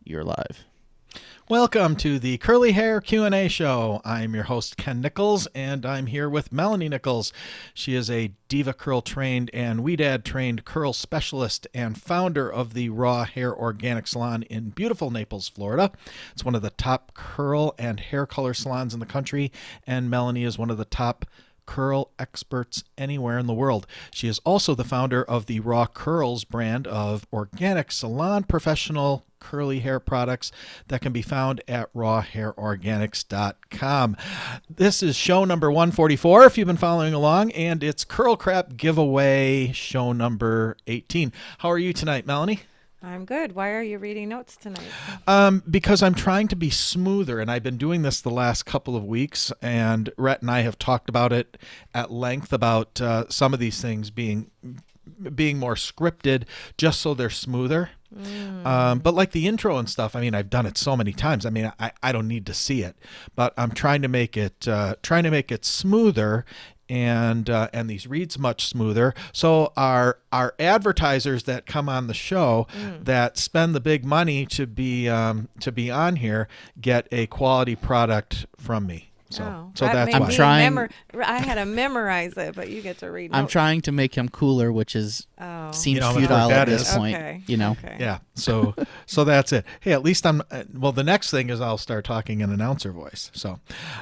you're live. Welcome to the Curly Hair Q&A show. I'm your host, Ken Nickels, and I'm here with Melanie Nickels. She is a Devacurl trained and Weedad trained curl specialist and founder of the Raw Hair Organic Salon in beautiful Naples, Florida. It's one of the top curl and hair color salons in the country, and Melanie is one of the top curl experts anywhere in the world. She is also the founder of the Raw Curls brand of organic salon professional curly hair products that can be found at rawhairorganics.com. This is show number 144 if you've been following along, and it's Curl Crap Giveaway show number 18. How are you tonight, Melanie? I'm good. Why are you reading notes tonight? Because I'm trying to be smoother, and I've been doing this the last couple of weeks, and Rhett and I have talked about it at length about some of these things being more scripted just so they're smoother. But like the intro and stuff, I mean, I've done it so many times. I mean, I don't need to see it, but I'm trying to make it smoother and these reads much smoother. So our advertisers that come on the show that spend the big money to be on here get a quality product from me. So that's why. I had to memorize it, but you get to read. I'm trying to make him cooler, which seems futile at this point. Okay. Okay. Yeah. So that's it. Hey, at least the next thing is I'll start talking in announcer voice. So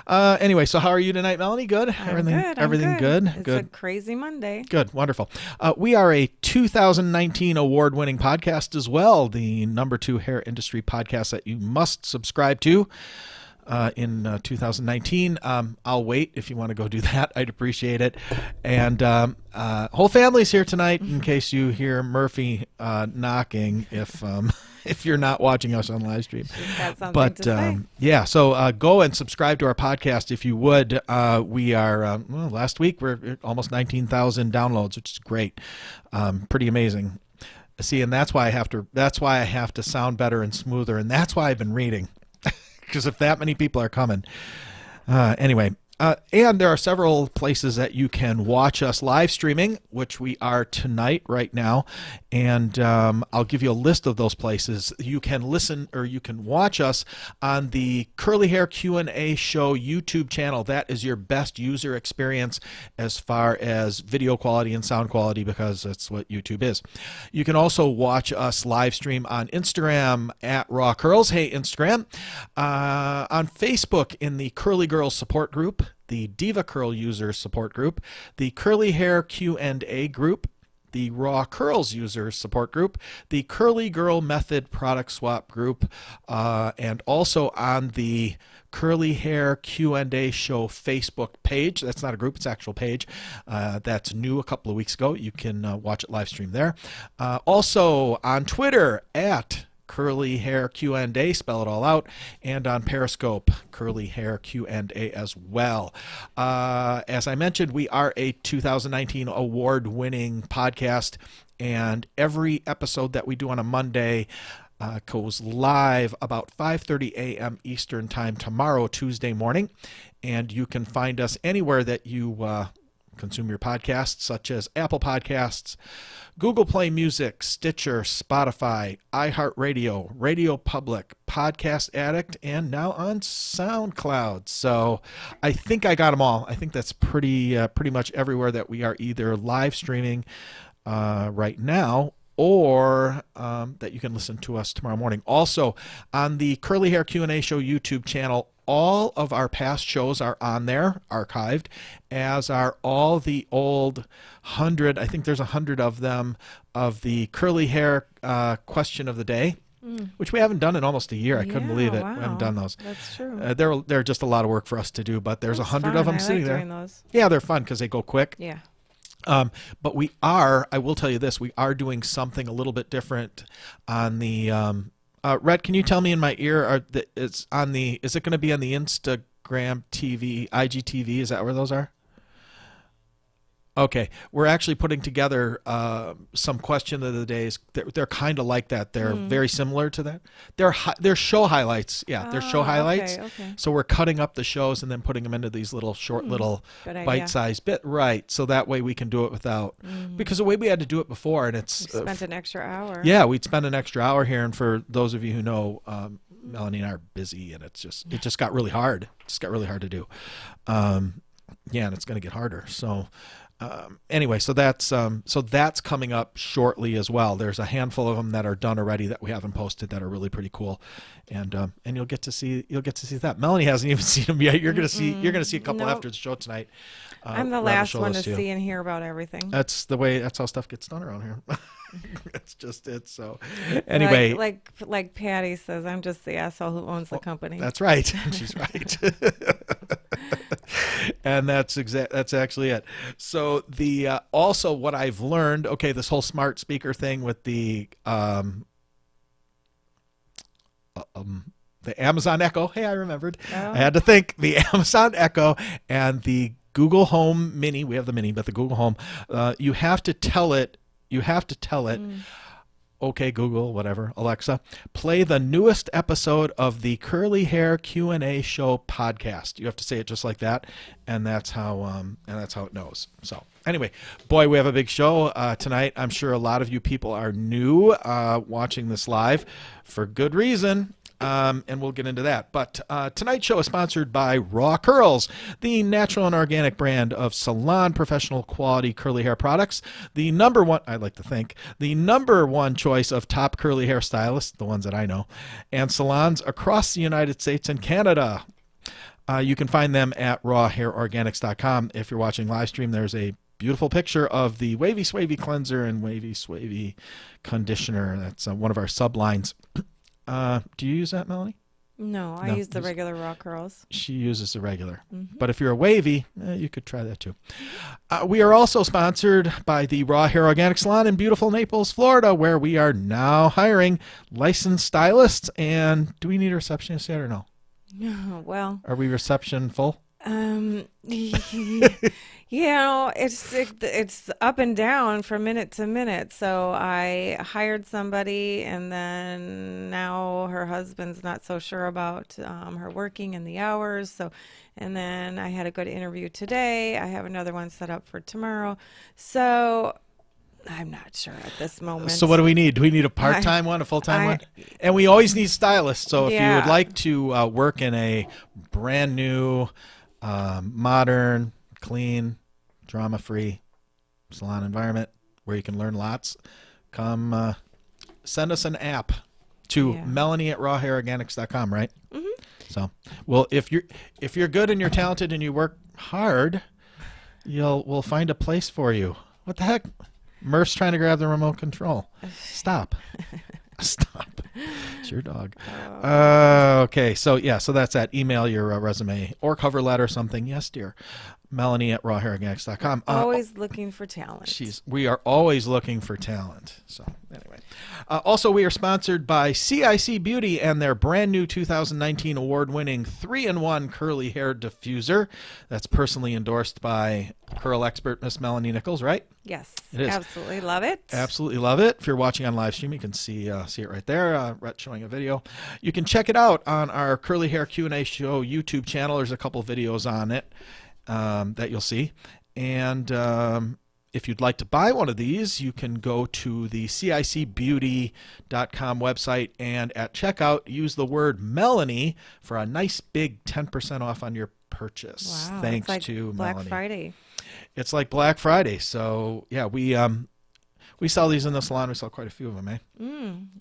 anyway, so how are you tonight, Melanie? Good? Everything good? It's a crazy Monday. Good. Wonderful. We are a 2019 award-winning podcast as well, the #2 hair industry podcast that you must subscribe to. In 2019. I'll wait if you want to go do that. I'd appreciate it. And whole family's here tonight in case you hear Murphy knocking if you're not watching us on live stream. She's got something to say. Yeah, so go and subscribe to our podcast if you would. We are, last week we're at almost 19,000 downloads, which is great. Pretty amazing. See, and that's why I have to sound better and smoother, and that's why I've been reading. Because if that many people are coming. Anyway, and there are several places that you can watch us live streaming, which we are tonight right now. And I'll give you a list of those places. You can listen or you can watch us on the Curly Hair Q&A Show YouTube channel. That is your best user experience as far as video quality and sound quality, because that's what YouTube is. You can also watch us live stream on Instagram at Raw Curls. Hey, Instagram. On Facebook in the Curly Girls support group, the Devacurl user support group, the Curly Hair Q&A group, the Raw Curls user support group, the Curly Girl Method product swap group, and also on the Curly Hair Q&A Show Facebook page. That's not a group, it's an actual page. That's new a couple of weeks ago. You can watch it live stream there. Also on Twitter at Curly Hair Q&A, spell it all out, and on Periscope, Curly Hair Q&A as well. As I mentioned, we are a 2019 award-winning podcast, and every episode that we do on a Monday goes live about 5:30 a.m. Eastern Time tomorrow, Tuesday morning, and you can find us anywhere that you consume your podcasts, such as Apple Podcasts, Google Play Music, Stitcher, Spotify, iHeartRadio, Radio Public, Podcast Addict, and now on SoundCloud. So I think I got them all. I think that's pretty much everywhere that we are either live streaming right now, or that you can listen to us tomorrow morning. Also, on the Curly Hair Q&A Show YouTube channel, all of our past shows are on there, archived, as are all the old 100, I think there's 100 of them, of the curly hair question of the day, which we haven't done in almost a year. I couldn't believe it. Wow. We haven't done those. That's true. They're just a lot of work for us to do, but there's 100 of them I sitting like there. doing those. Yeah, they're fun because they go quick. Yeah. But I will tell you this, we are doing something a little bit different on the, Rhett, can you tell me in my ear, is it going to be on the Instagram TV, IGTV? Is that where those are? Okay, we're actually putting together some question of the days. They're kind of like that. They're very similar to that. They're show highlights. Yeah, they're show highlights. Okay. So we're cutting up the shows and then putting them into these little short, little bite-sized bit. Right. So that way we can do it without because the way we had to do it before, and it's spent an extra hour. Yeah, we'd spend an extra hour here, and for those of you who know, Melanie and I are busy, and it just got really hard. It just got really hard to do. And it's going to get harder. So. Anyway, so that's coming up shortly as well. There's a handful of them that are done already that we haven't posted that are really pretty cool, and you'll get to see that. Melanie hasn't even seen them yet. You're gonna see a couple after the show tonight. I'm the last one to see and hear about everything. That's how stuff gets done around here. It's just it. So anyway, like Patty says, I'm just the asshole who owns the company. That's right. She's right. And that's actually it. So the also what I've learned, okay, this whole smart speaker thing with the Amazon Echo. Hey, I remembered. Oh. I had to think. The Amazon Echo and the Google Home Mini. We have the Mini, but the Google Home. You have to tell it. Okay, Google, whatever, Alexa, play the newest episode of the Curly Hair Q&A Show podcast. You have to say it just like that, and that's how it knows. So anyway, boy, we have a big show tonight. I'm sure a lot of you people are new watching this live for good reason. And we'll get into that. But tonight's show is sponsored by Raw Curls, the natural and organic brand of salon professional quality curly hair products. The number one choice of top curly hair stylists, the ones that I know, and salons across the United States and Canada. You can find them at rawhairorganics.com. If you're watching live stream, there's a beautiful picture of the Wavy Swavy cleanser and Wavy Swavy conditioner. That's one of our sublines. Do you use that, Melanie? No, I use the regular Raw Curls. She uses the regular. But if you're a wavy, you could try that too. We are also sponsored by the Raw Hair Organic Salon in beautiful Naples, Florida, where we are now hiring licensed stylists. And do we need a receptionist yet or no? Well. Are we reception full? It's up and down from minute to minute. So I hired somebody, and then now her husband's not so sure about her working and the hours. So, and then I had a good interview today. I have another one set up for tomorrow. So I'm not sure at this moment. So what do we need? Do we need a part-time one, a full-time one? And we always need stylists. So if you would like to work in a brand new, modern, clean, drama-free salon environment where you can learn lots, come send us an app to Melanie at rawhairorganics.com, right? So, well, if you're good and you're talented and you work hard, we'll find a place for you. What the heck? Murph's trying to grab the remote control. Stop. Stop. It's your dog. Okay, so that's that. Email your resume or cover letter or something. Yes, dear. Melanie at rawhairorganics.com. Always looking for talent. We are always looking for talent. So anyway. Also, we are sponsored by CIC Beauty and their brand new 2019 award-winning 3-in-1 curly hair diffuser. That's personally endorsed by curl expert Miss Melanie Nickels, right? Yes, it is. Absolutely love it. Absolutely love it. If you're watching on live stream, you can see it right there. Rhett showing a video. You can check it out on our Curly Hair Q&A Show YouTube channel. There's a couple videos on it that you'll see. And if you'd like to buy one of these, you can go to the cicbeauty.com website and at checkout, use the word Melanie for a nice big 10% off on your purchase. Wow, Thanks like to Black Melanie. Friday. It's like Black Friday. So, yeah, we sell these in the salon. We sell quite a few of them, eh?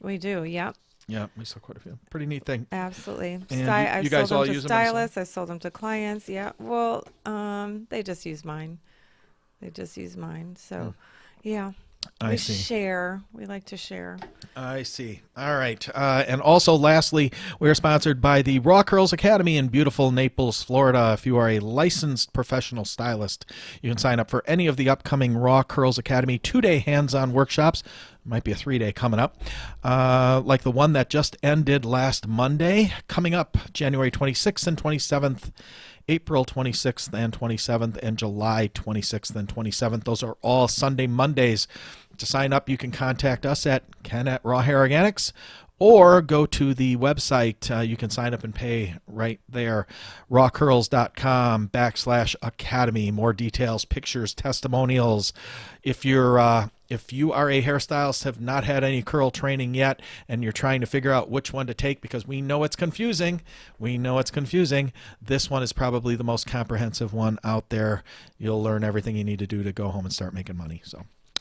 We do, yep. Yeah, we sell quite a few. Pretty neat thing. Absolutely. And you guys all use them? Stylists. I sold them to clients. Yeah. Well, they just use mine. So, yeah. I see. Share. We like to share. I see. All right. And also, lastly, we are sponsored by the Raw Curls Academy in beautiful Naples, Florida. If you are a licensed professional stylist, you can sign up for any of the upcoming Raw Curls Academy 2-day hands-on workshops. Might be a 3-day coming up, like the one that just ended last Monday, coming up January 26th and 27th April 26th and 27th, and July 26th and 27th. Those are all Sunday Mondays. To sign up, you can contact us at Ken@Raw Hair Organics, or go to the website. You can sign up and pay right there, rawcurls.com/academy. More details, pictures, testimonials. If you are a hairstylist, have not had any curl training yet, and you're trying to figure out which one to take because we know it's confusing. This one is probably the most comprehensive one out there. You'll learn everything you need to do to go home and start making money.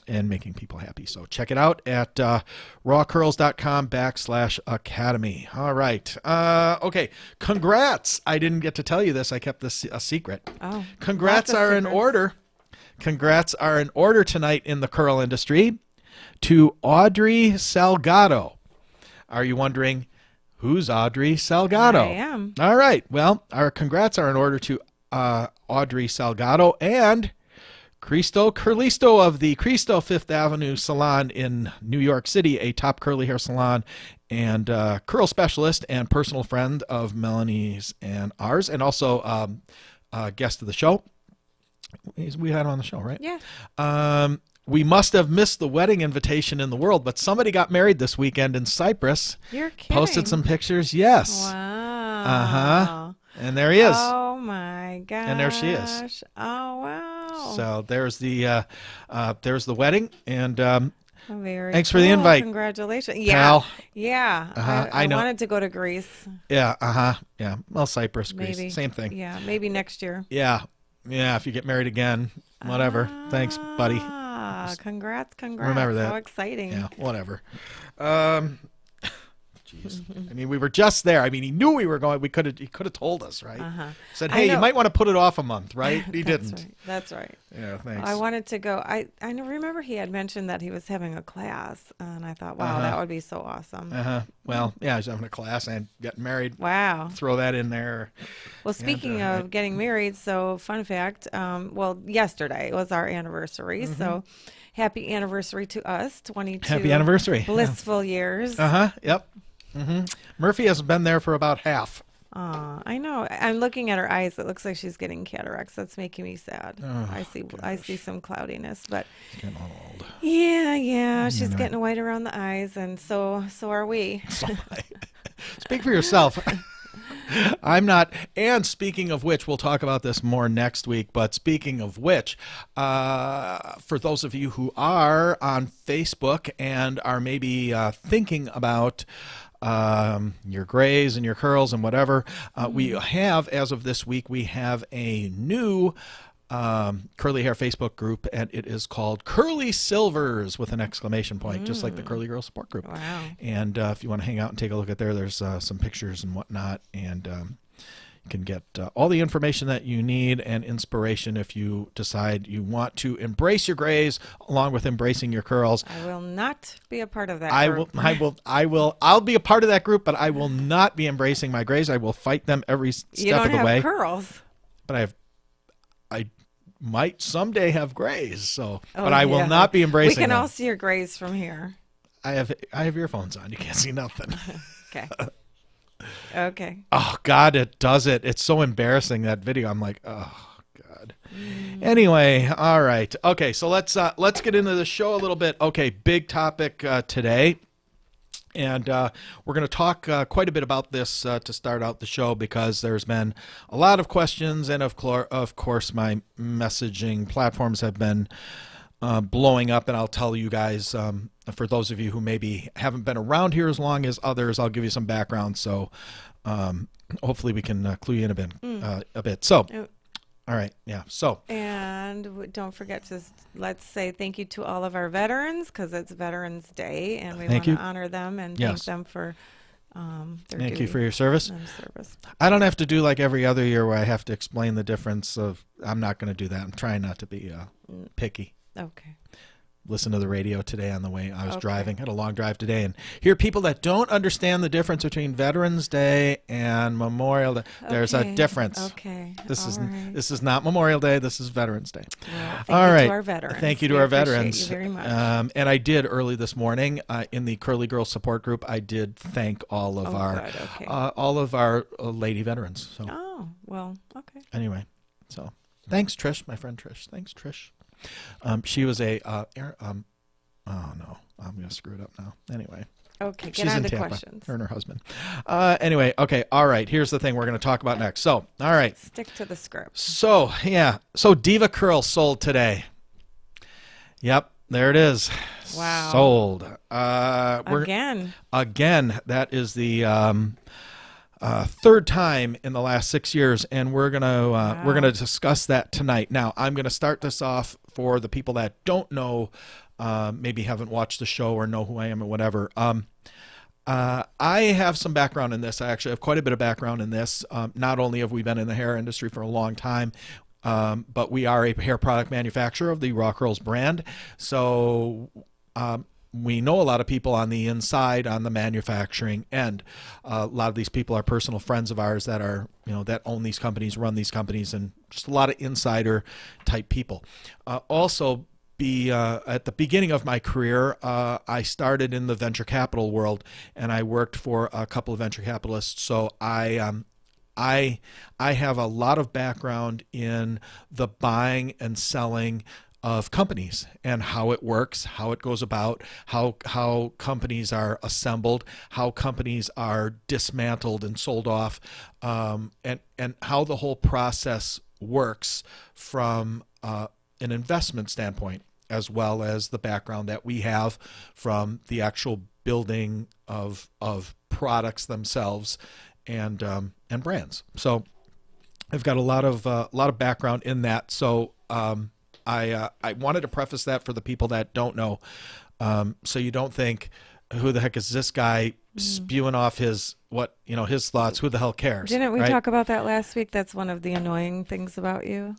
And making people happy. So check it out at rawcurls.com/academy. All right. Okay. Congrats. I didn't get to tell you this. I kept this a secret. Oh. Congrats are in order. Congrats are in order tonight in the curl industry to Audrey Salgado. Are you wondering who's Audrey Salgado? I am. All right. Well, our congrats are in order to Audrey Salgado and Cristo Curlisto of the Cristo Fifth Avenue Salon in New York City, a top curly hair salon and curl specialist and personal friend of Melanie's and ours, and also a guest of the show. We had him on the show, right? Yeah. We must have missed the wedding invitation in the world, but somebody got married this weekend in Cyprus. You're kidding. Posted some pictures. Yes. Wow. Uh-huh. And there he is. Oh, my gosh. And there she is. Oh, wow. So there's the wedding, and very thanks for the invite. Congratulations. Pal. Yeah. I know. Wanted to go to Greece. Yeah. Yeah. Well, Cyprus, Greece, maybe. Same thing. Yeah. Maybe next year. Yeah. If you get married again, whatever. Thanks, buddy. Congrats. Remember that. So exciting. Yeah. Whatever. Jeez. I mean, we were just there. I mean, he knew we were going. He could have told us, right? Said, hey, you might want to put it off a month, right? He didn't. That's right. Yeah, thanks. I wanted to go. I remember he had mentioned that he was having a class, and I thought, wow, that would be so awesome. Well, yeah, he's having a class and getting married. Wow. Throw that in there. Well, speaking of getting married, so fun fact, yesterday was our anniversary, so happy anniversary to us, 22 happy anniversary. Blissful years. Yep. Murphy has been there for about half. I know. I'm looking at her eyes. It looks like she's getting cataracts. That's making me sad. I see some cloudiness, but she's getting old. Yeah. She's getting white around the eyes, and so are we. Speak for yourself. I'm not. And speaking of which, we'll talk about this more next week. But speaking of which, for those of you who are on Facebook and are maybe thinking about your grays and your curls and whatever, we have, as of this week, we have a new curly hair Facebook group, and it is called Curly Silvers with an exclamation point, just like the Curly Girl Support Group. Wow. And if you want to hang out and take a look at there's some pictures and whatnot, and you can get all the information that you need and inspiration if you decide you want to embrace your grays along with embracing your curls. I will not be a part of that group. I'll be a part of that group, but I will not be embracing my grays. I will fight them every step of the way. You don't have curls. But I might someday have grays, but I will not be embracing them. We can all see your grays from here. I have earphones on. You can't see nothing. Okay. Oh God, it does it. It's so embarrassing, that video. I'm like, oh God. Anyway, all right. Okay, so let's get into the show a little bit. Okay, big topic today. And we're going to talk quite a bit about this to start out the show, because there's been a lot of questions, and of course my messaging platforms have been blowing up. And I'll tell you guys, for those of you who maybe haven't been around here as long as others, I'll give you some background. So hopefully we can clue you in a bit. So. All right. Yeah. So. And don't forget to let's say thank you to all of our veterans, because it's Veterans Day, and we want to honor them and thank them for their Thank you for your service. Service. I don't have to do like every other year where I have to explain the difference of. I'm not going to do that. I'm trying not to be picky. Okay. listen to the radio today on the way I was driving. Had a long drive today, and hear people that don't understand the difference between Veterans Day and Memorial Day. There's a difference. Okay. This is not Memorial Day. This is Veterans Day. Well, thank you to our veterans. Thank you to our veterans. You very much. And I did early this morning in the Curly Girl support group. I did thank all of our lady veterans. So. Oh well. Okay. Anyway, so thanks, Trish, my friend Trish. Thanks, Trish. She was a oh no, I'm gonna screw it up now. Anyway. Okay, get She's on in to Tampa, questions. her and her husband. Anyway, okay, all right. Here's the thing we're going to talk about next. So, all right. Stick to the script. So, yeah. So, Devacurl sold today. Yep, there it is. Wow. Sold. Again. That is the third time in the last 6 years, and we're gonna discuss that tonight. Now, I'm going to start this off for the people that don't know. Maybe haven't watched the show or know who I am or whatever. I have some background in this. I actually have quite a bit of background in this. Not only have we been in the hair industry for a long time, but we are a hair product manufacturer of the Raw Curls brand. So we know a lot of people on the inside, on the manufacturing end. A lot of these people are personal friends of ours that are, that own these companies, run these companies, and just a lot of insider type people. Also, at the beginning of my career, I started in the venture capital world, and I worked for a couple of venture capitalists. So I have a lot of background in the buying and selling of companies and how it works, how it goes about, how companies are assembled, how companies are dismantled and sold off, and how the whole process works from an investment standpoint, as well as the background that we have from the actual building of products themselves and brands. So I've got a lot of background in that. So I wanted to preface that for the people that don't know, so you don't think, who the heck is this guy spewing off his thoughts? Who the hell cares? Didn't we right? talk about that last week? That's one of the annoying things about you,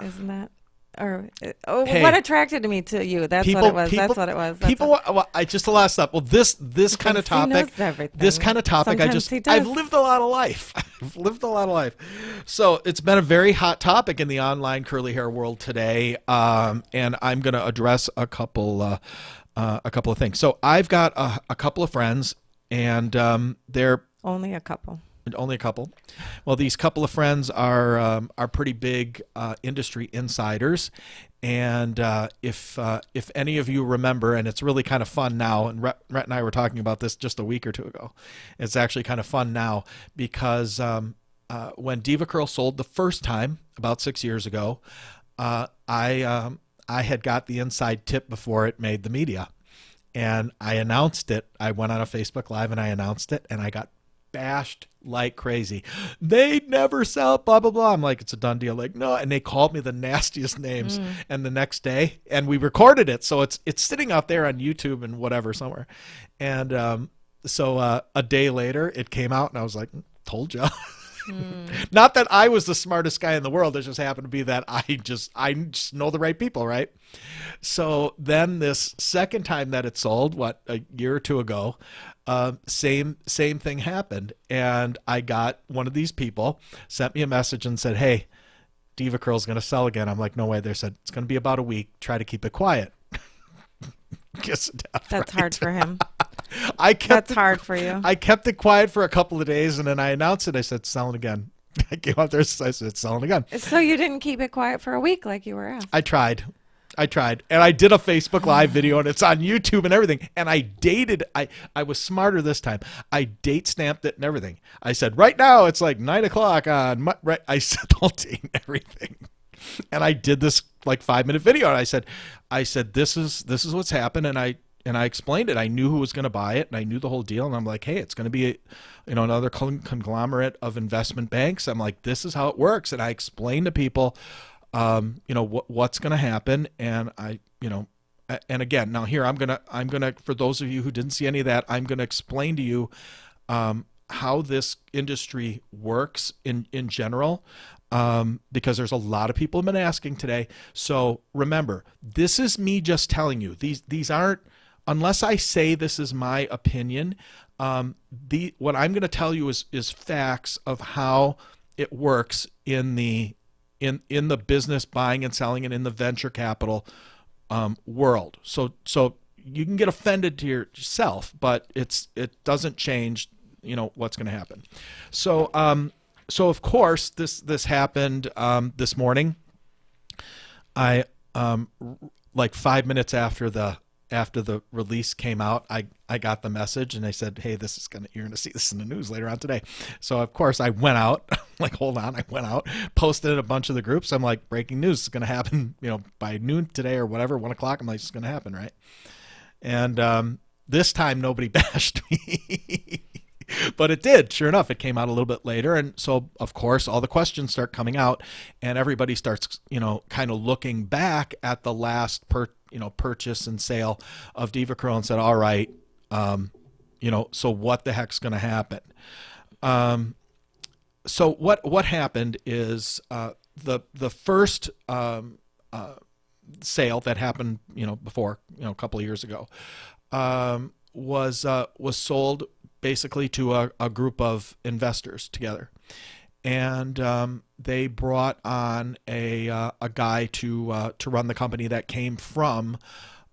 isn't that? Hey, what attracted me to you? That's what it was. That's what it was. I just a lot of stuff. Well, this kind of topic, I've lived a lot of life. I've lived a lot of life. So it's been a very hot topic in the online curly hair world today, and I'm going to address a couple of things. So I've got a couple of friends, and they're only a couple. Only a couple. Well, these couple of friends are pretty big industry insiders, and if any of you remember, and it's really kind of fun now, and Rhett and I were talking about this just a week or two ago. It's actually kind of fun now because when Devacurl sold the first time about 6 years ago, I had got the inside tip before it made the media, and I announced it. I went on a Facebook Live and I announced it, and I got bashed like crazy. They never sell, blah blah blah. I'm like, it's a done deal. Like, no. And they called me the nastiest names. And the next day, and we recorded it, so it's sitting out there on YouTube and whatever somewhere. And so a day later it came out, and I was like, told you. Not that I was the smartest guy in the world. It just happened to be that I just know the right people, right? So then this second time that it sold, a year or two ago, same thing happened, and I got one of these people sent me a message and said, "Hey, Devacurl's going to sell again." I'm like, "No way." They said it's going to be about a week. Try to keep it quiet. Kiss of death, That's right? hard for him. That's hard for you. I kept it quiet for a couple of days, and then I announced it. I said, "Selling again." I came out there, I said, "It's selling again." So you didn't keep it quiet for a week like you were asked. I tried. And I did a Facebook Live video, and it's on YouTube and everything. And I dated, I was smarter this time. I date stamped it and everything. I said, right now it's like 9:00 on, right. I said the whole date and everything. And I did this like 5-minute video. And I said, this is what's happened. And I explained it. I knew who was going to buy it, and I knew the whole deal. And I'm like, hey, it's going to be another conglomerate of investment banks. I'm like, this is how it works. And I explained to people, what's going to happen. And and again, now here I'm going to, for those of you who didn't see any of that, I'm going to explain to you, how this industry works in general. because there's a lot of people who have been asking today. So remember, this is me just telling you. These aren't, unless I say this is my opinion, what I'm going to tell you is facts of how it works in the business buying and selling and in the venture capital world. So you can get offended to yourself, but it doesn't change, what's going to happen. So of course this happened this morning. I like 5 minutes after the release came out, I got the message and they said, hey, you're gonna see this in the news later on today. So of course I went out, like, hold on, I went out, posted in a bunch of the groups. I'm like, breaking news is gonna happen, by noon today or whatever, 1 o'clock. I'm like, it's gonna happen, right? And this time nobody bashed me. But it did. Sure enough, it came out a little bit later. And so, of course, all the questions start coming out and everybody starts, kind of looking back at the last purchase and sale of Devacurl and said, all right, so what the heck's going to happen? So what happened is the first sale that happened, before, a couple of years ago, was sold basically to a group of investors together, and they brought on a guy to run the company that came from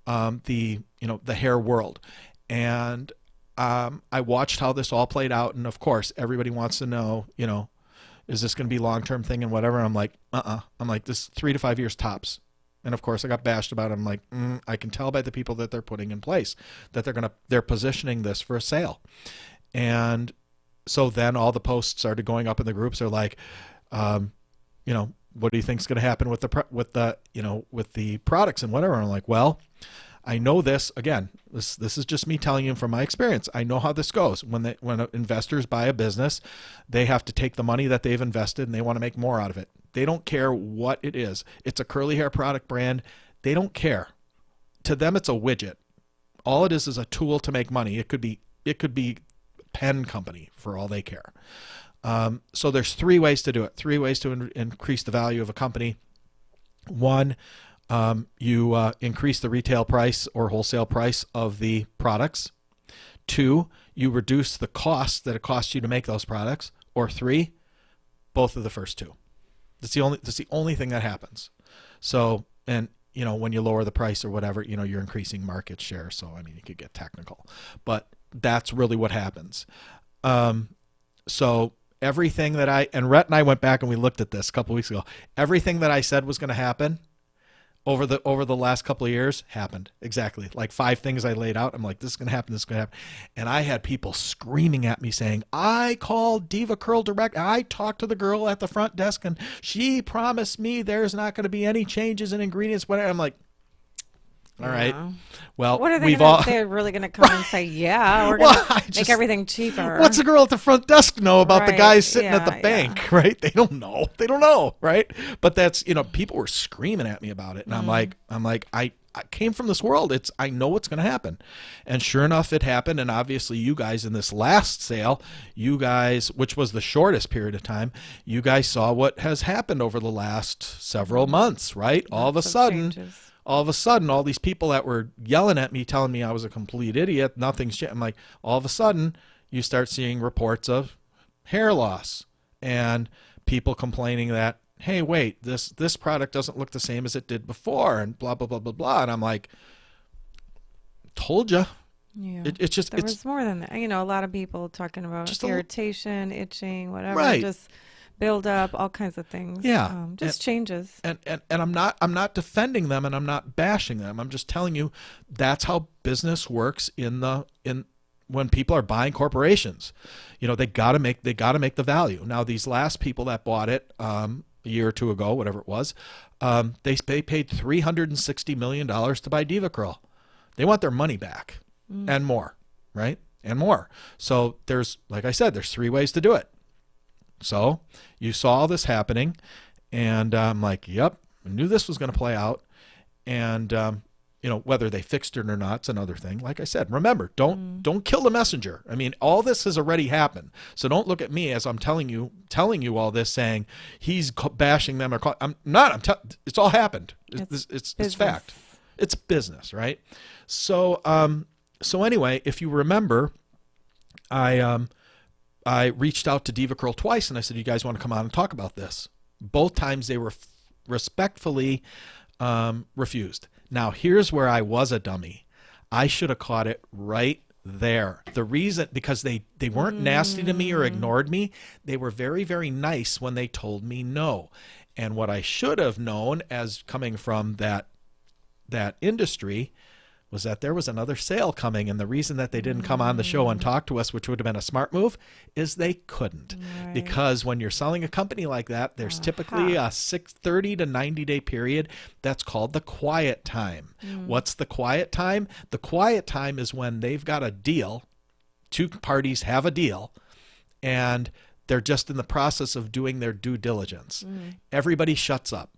the hair world, and I watched how this all played out, and of course everybody wants to know, is this going to be a long-term thing and whatever. I'm like, I'm like, this 3 to 5 years tops. And of course I got bashed about it. I'm like, I can tell by the people that they're putting in place that they're positioning this for a sale. And so then all the posts started going up in the groups. They're like, what do you think is going to happen with the products and whatever? And I'm like, well, I know this. Again, this is just me telling you from my experience. I know how this goes. When investors buy a business, they have to take the money that they've invested and they want to make more out of it. They don't care what it is. It's a curly hair product brand. They don't care. To them, it's a widget. All it is a tool to make money. It could be pen company for all they care. So there's 3 ways to do it. 3 ways to increase the value of a company. 1, you increase the retail price or wholesale price of the products. 2, you reduce the cost that it costs you to make those products. Or 3, both of the first 2. That's the only thing that happens. So, and when you lower the price or whatever, you're increasing market share. So, I mean, you could get technical, but that's really what happens. So everything that and Rhett and I went back and we looked at this a couple of weeks ago. Everything that I said was going to happen over the last couple of years happened. Exactly. Like 5 things I laid out. I'm like, this is going to happen. This is going to happen. And I had people screaming at me saying, I called Devacurl direct. I talked to the girl at the front desk and she promised me there's not going to be any changes in ingredients. Whatever. I'm like, all right. Well, what are they going to say? They're really going to come and say, yeah, we're going to make everything cheaper. What's the girl at the front desk know about the guys sitting at the bank, right? They don't know. They don't know, right? But that's, people were screaming at me about it. And I'm like, I came from this world. I know what's going to happen. And sure enough, it happened. And obviously you guys in this last sale, which was the shortest period of time, you guys saw what has happened over the last several months, right? All of a sudden, all these people that were yelling at me, telling me I was a complete idiot, nothing's changed. I'm like, all of a sudden, you start seeing reports of hair loss and people complaining that, hey, wait, this product doesn't look the same as it did before, and blah, blah, blah, blah, blah. And I'm like, told you. Yeah. It's just, there was more than that. A lot of people talking about irritation, itching, whatever. Right. Just build up, all kinds of things. Yeah. Changes. And I'm not defending them and I'm not bashing them. I'm just telling you that's how business works when people are buying corporations. They gotta make the value. Now these last people that bought it a year or 2 ago, whatever it was, they paid $360 million to buy Devacurl. They want their money back and more, right? And more. So there's, like I said, there's 3 ways to do it. So you saw all this happening, and I'm like, yep, I knew this was going to play out. And whether they fixed it or not, it's another thing. Like I said, remember, don't kill the messenger. I mean, all this has already happened. So don't look at me as I'm telling you all this saying he's bashing them I'm not. It's all happened. It's fact. It's business, right? So anyway, if you remember, I reached out to Devacurl twice and I said, you guys want to come on and talk about this? Both times they were respectfully refused. Now, here's where I was a dummy. I should have caught it right there. The reason, because they weren't nasty to me or ignored me. They were very, very nice when they told me no. And what I should have known, as coming from that industry, was that there was another sale coming. And the reason that they didn't come on the show and talk to us, which would have been a smart move, is they couldn't. Right. Because when you're selling a company like that, there's typically a 30 to 90 day period that's called the quiet time. What's the quiet time? The quiet time is when they've got a deal, two parties have a deal, and they're just in the process of doing their due diligence. Everybody shuts up.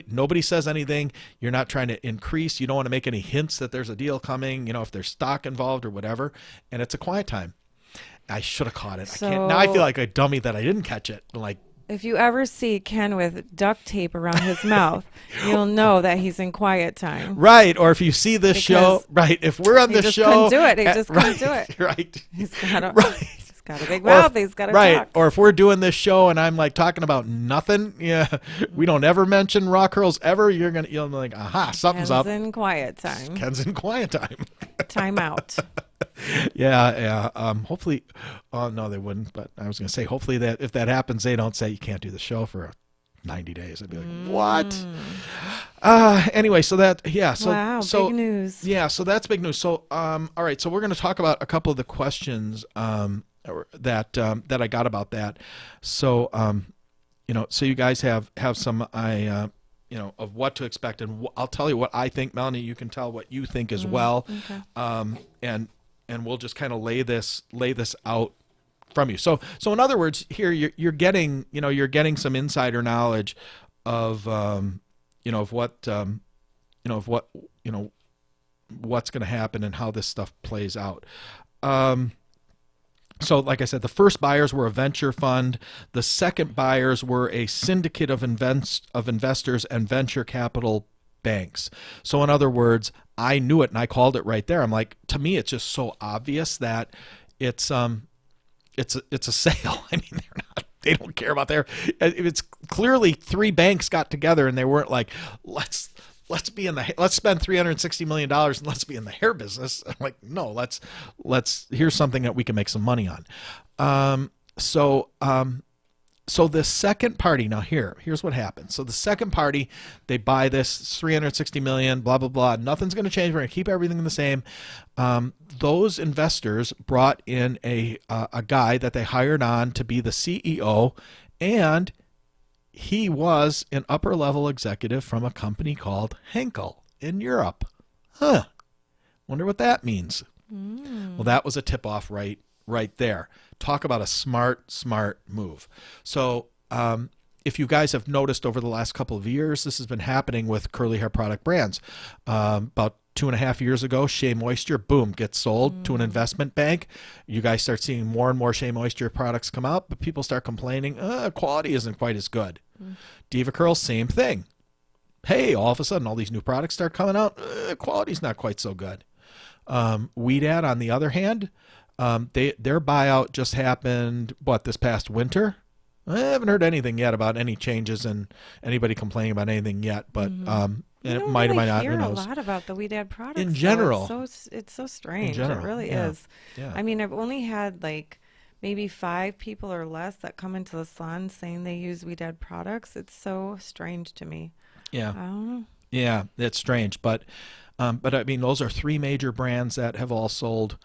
Nobody says anything. You're not trying to increase. You don't want to make any hints that there's a deal coming, if there's stock involved or whatever. And it's a quiet time. I should have caught it. Now I feel like a dummy that I didn't catch it. Like, if you ever see Ken with duct tape around his mouth, you'll know that he's in quiet time. Right. Or if you see this show, right. If we're on this show. He just couldn't do it. Right. He's got a big mouth. He's got to talk. Or if we're doing this show and I'm like talking about nothing, we don't ever mention raw curls ever. You'll be like, aha, something's up. Ken's in quiet time. Ken's in quiet time. Time out. Yeah. Hopefully, no, they wouldn't. But I was going to say, hopefully that if that happens, they don't say you can't do the show for 90 days. I'd be like, what? Anyway, so that, wow, big news. Yeah, so that's big news. So, all right, so we're going to talk about a couple of the questions that I got about that. So, so you guys have some of what to expect, and I'll tell you what I think. Melanie, you can tell what you think as well. Okay. And we'll just kind of lay this out from you. So in other words, here you're getting some insider knowledge of what's going to happen and how this stuff plays out. So like I said, the first buyers were a venture fund. The second buyers were a syndicate of investors and venture capital banks. So in other words, I knew it and I called it right there. I'm like, to me, it's just so obvious that it's a sale. I mean, they don't care about it's clearly three banks got together and they weren't like, let's spend $360 million and let's be in the hair business. I'm like, no, here's something that we can make some money on. So the second party, now here's what happens. So the second party, they buy this $360 million, blah, blah, blah. Nothing's going to change. We're going to keep everything the same. Those investors brought in a guy that they hired on to be the CEO, and he was an upper level executive from a company called Henkel in Europe. Wonder what that means. Well, that was a tip off right there. Talk about a smart move. So if you guys have noticed over the last couple of years, this has been happening with curly hair product brands. About 2.5 years ago, Shea Moisture, boom, gets sold to an investment bank. You guys start seeing more and more Shea Moisture products come out, but people start complaining, quality isn't quite as good. Devacurl, same thing. Hey, all of a sudden, all these new products start coming out. Quality's not quite so good. Weedad, on the other hand, their buyout just happened, this past winter? I haven't heard anything yet about any changes and anybody complaining about anything yet, but it might or might not. Who knows? A lot about the Weedad products in general. It's so strange. In general, it really is. Yeah. I mean, I've only had maybe 5 people or less that come into the salon saying they use Weedad products. It's so strange to me. Yeah. I don't know. Yeah, it's strange, but I mean, those are 3 major brands that have all sold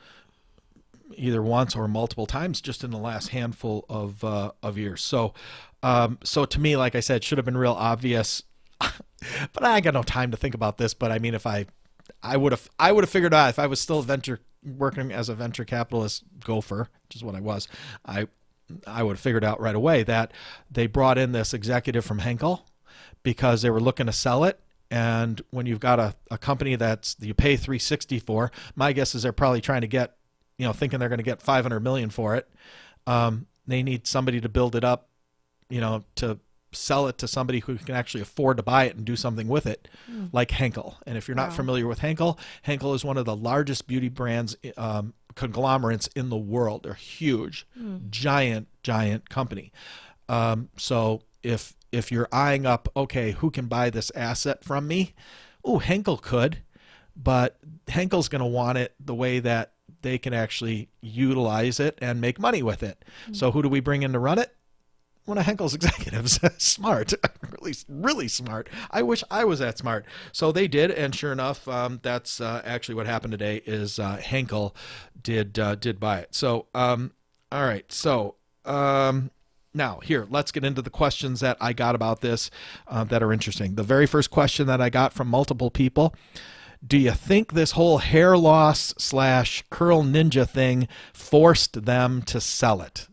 either once or multiple times just in the last handful of years. So to me, like I said, should have been real obvious. But I got no time to think about this. But I mean, if I would have figured out if I was still working as a venture capitalist gopher, which is what I was, I would have figured out right away that they brought in this executive from Henkel because they were looking to sell it. And when you've got a company that's you pay $360 for, my guess is they're probably trying to get, thinking they're going to get $500 million for it. They need somebody to build it up, to sell it to somebody who can actually afford to buy it and do something with it, like Henkel. And if you're not familiar with Henkel, Henkel is one of the largest beauty brands, conglomerates in the world. They're huge, giant company. So if you're eyeing up, okay, who can buy this asset from me? Oh, Henkel could, but Henkel's going to want it the way that they can actually utilize it and make money with it. So who do we bring in to run it? One of Henkel's executives. Smart, really smart. I wish I was that smart. So they did, and sure enough, that's actually what happened today. Is Henkel did buy it. So all right. So now here, let's get into the questions that I got about this that are interesting. The very first question that I got from multiple people: do you think this whole hair loss / curl ninja thing forced them to sell it?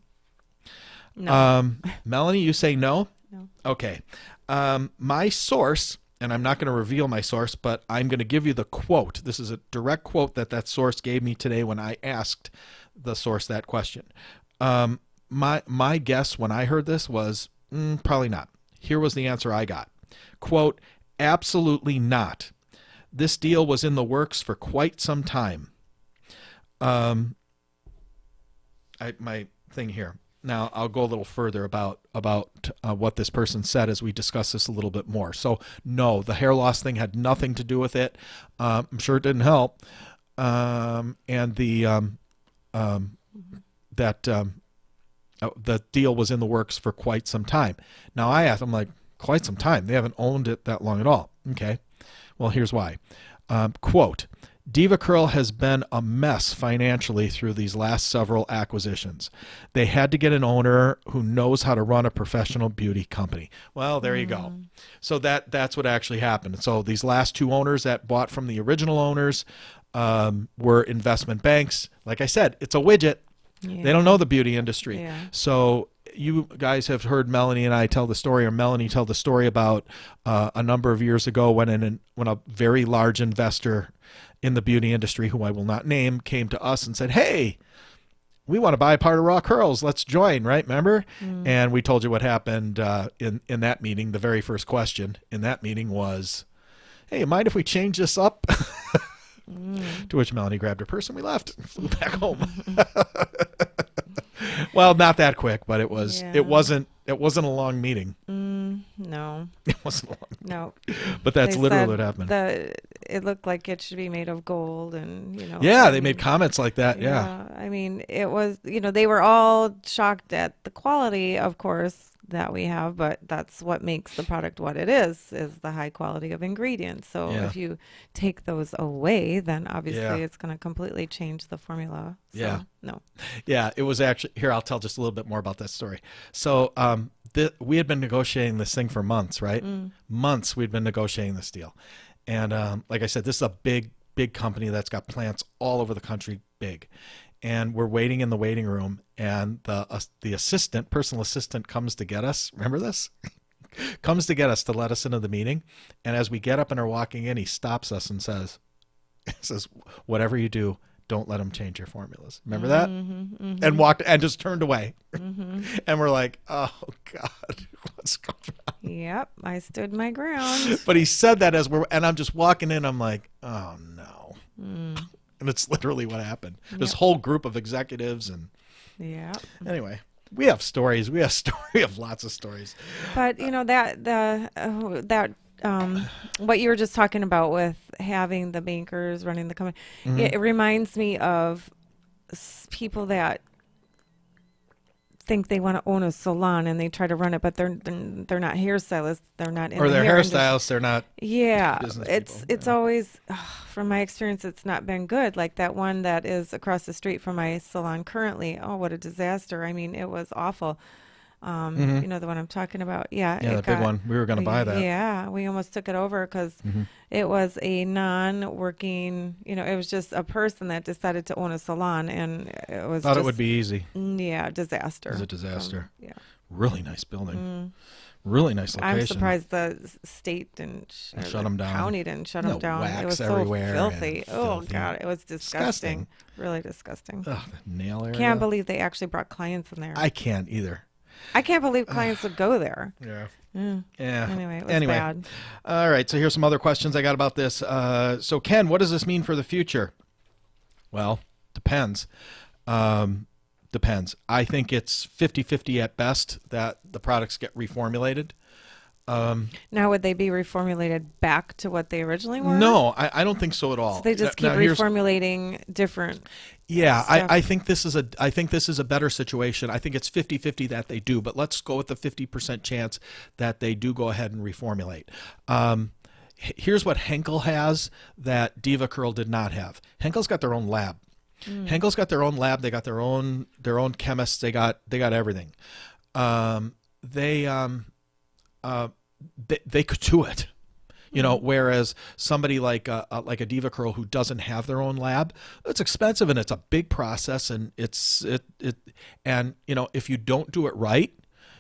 No. Melanie, you say no? No. Okay. My source, and I'm not going to reveal my source, but I'm going to give you the quote. This is a direct quote that source gave me today when I asked the source that question. My guess when I heard this was probably not. Here was the answer I got. Quote, absolutely not. This deal was in the works for quite some time. My thing here. Now, I'll go a little further about what this person said as we discuss this a little bit more. So, no, the hair loss thing had nothing to do with it. I'm sure it didn't help. And the deal was in the works for quite some time. Now, I asked, I'm like, quite some time? They haven't owned it that long at all. Okay. Well, here's why. Quote, Devacurl has been a mess financially through these last several acquisitions. They had to get an owner who knows how to run a professional beauty company. Well, there you go. So that's what actually happened. So these last two owners that bought from the original owners were investment banks. Like I said, it's a widget. Yeah. They don't know the beauty industry. Yeah. So you guys have heard Melanie and I tell the story, or Melanie tell the story about a number of years ago when a very large investor in the beauty industry, who I will not name, came to us and said, hey, we want to buy part of Raw Curls. Let's join, right? Remember? And we told you what happened in that meeting. The very first question in that meeting was, hey, mind if we change this up? To which Melanie grabbed her purse and we left and flew back home. Well, not that quick, but it was. Yeah. It wasn't a long meeting. No. It wasn't a long meeting. No. But that's literally what happened. It looked like it should be made of gold, and Yeah, they made comments like that. Yeah. I mean, it was. They were all shocked at the quality, of course, that we have, but that's what makes the product what it is the high quality of ingredients. So if you take those away, then obviously it's going to completely change the formula. So, no. Yeah, it was actually, here, I'll tell just a little bit more about that story. So we had been negotiating this thing for months, right? Months we'd been negotiating this deal. And like I said, this is a big company that's got plants all over the country, big. And we're waiting in the waiting room, and the personal assistant comes to get us. Remember this? Comes to get us to let us into the meeting. And as we get up and are walking in, he stops us and says, whatever you do, don't let them change your formulas. Remember that? And walked and just turned away. And we're like, oh, God, what's going on? Yep, I stood my ground. But he said that and I'm just walking in. I'm like, oh, no. And it's literally what happened. This whole group of executives and anyway, we have stories. We have lots of stories. But what you were just talking about with having the bankers running the company, it reminds me of people that think they want to own a salon and they try to run it, but they're not hairstylists. They're not in or the they're hair hairstylists. They're not. Yeah, it's always, from my experience, it's not been good. Like that one that is across the street from my salon currently. Oh, what a disaster! I mean, it was awful. You know the one I'm talking about. Yeah, the big one. We were going to buy that. Yeah, we almost took it over because it was a non-working. It was just a person that decided to own a salon, and it was it would be easy. Yeah, disaster. It was a disaster. Really nice building. Really nice location. I'm surprised the state didn't shut them down. County didn't shut them down. Wax It was everywhere so filthy. Oh filthy. God, it was disgusting. Really disgusting. Ugh, the nail area. Can't believe they actually brought clients in there. I can't either. I can't believe clients would go there. Yeah. Yeah. Anyway, it was bad. All right. So here's some other questions I got about this. So Ken, what does this mean for the future? Well, depends. Depends. I think it's 50-50 at best that the products get reformulated. Now, would they be reformulated back to what they originally were? No, I don't think so at all. So they just keep reformulating different. Yeah, I think this is a better situation. I think it's 50-50 that they do, but let's go with the 50% chance that they do go ahead and reformulate. Here's what Henkel has that Devacurl did not have. Henkel's got their own lab. Henkel's got their own lab. They got their own chemists. They got everything. They could do it, whereas somebody like a Devacurl who doesn't have their own lab, it's expensive and it's a big process, and if you don't do it right,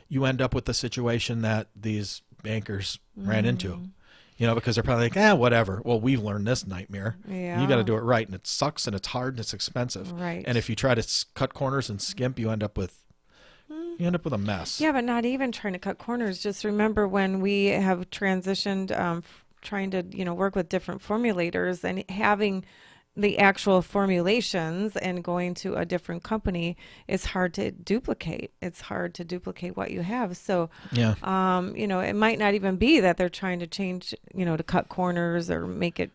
you end up with the situation that these bankers ran into. Because they're probably like, whatever. Well, we've learned this nightmare. Yeah. You got to do it right, and it sucks, and it's hard, and it's expensive. Right. And if you try to cut corners and skimp, you end up with a mess. Yeah, but not even trying to cut corners. Just remember when we have transitioned, trying to work with different formulators and having the actual formulations and going to a different company, it's hard to duplicate. It's hard to duplicate what you have. So, yeah. It might not even be that they're trying to change, to cut corners or make it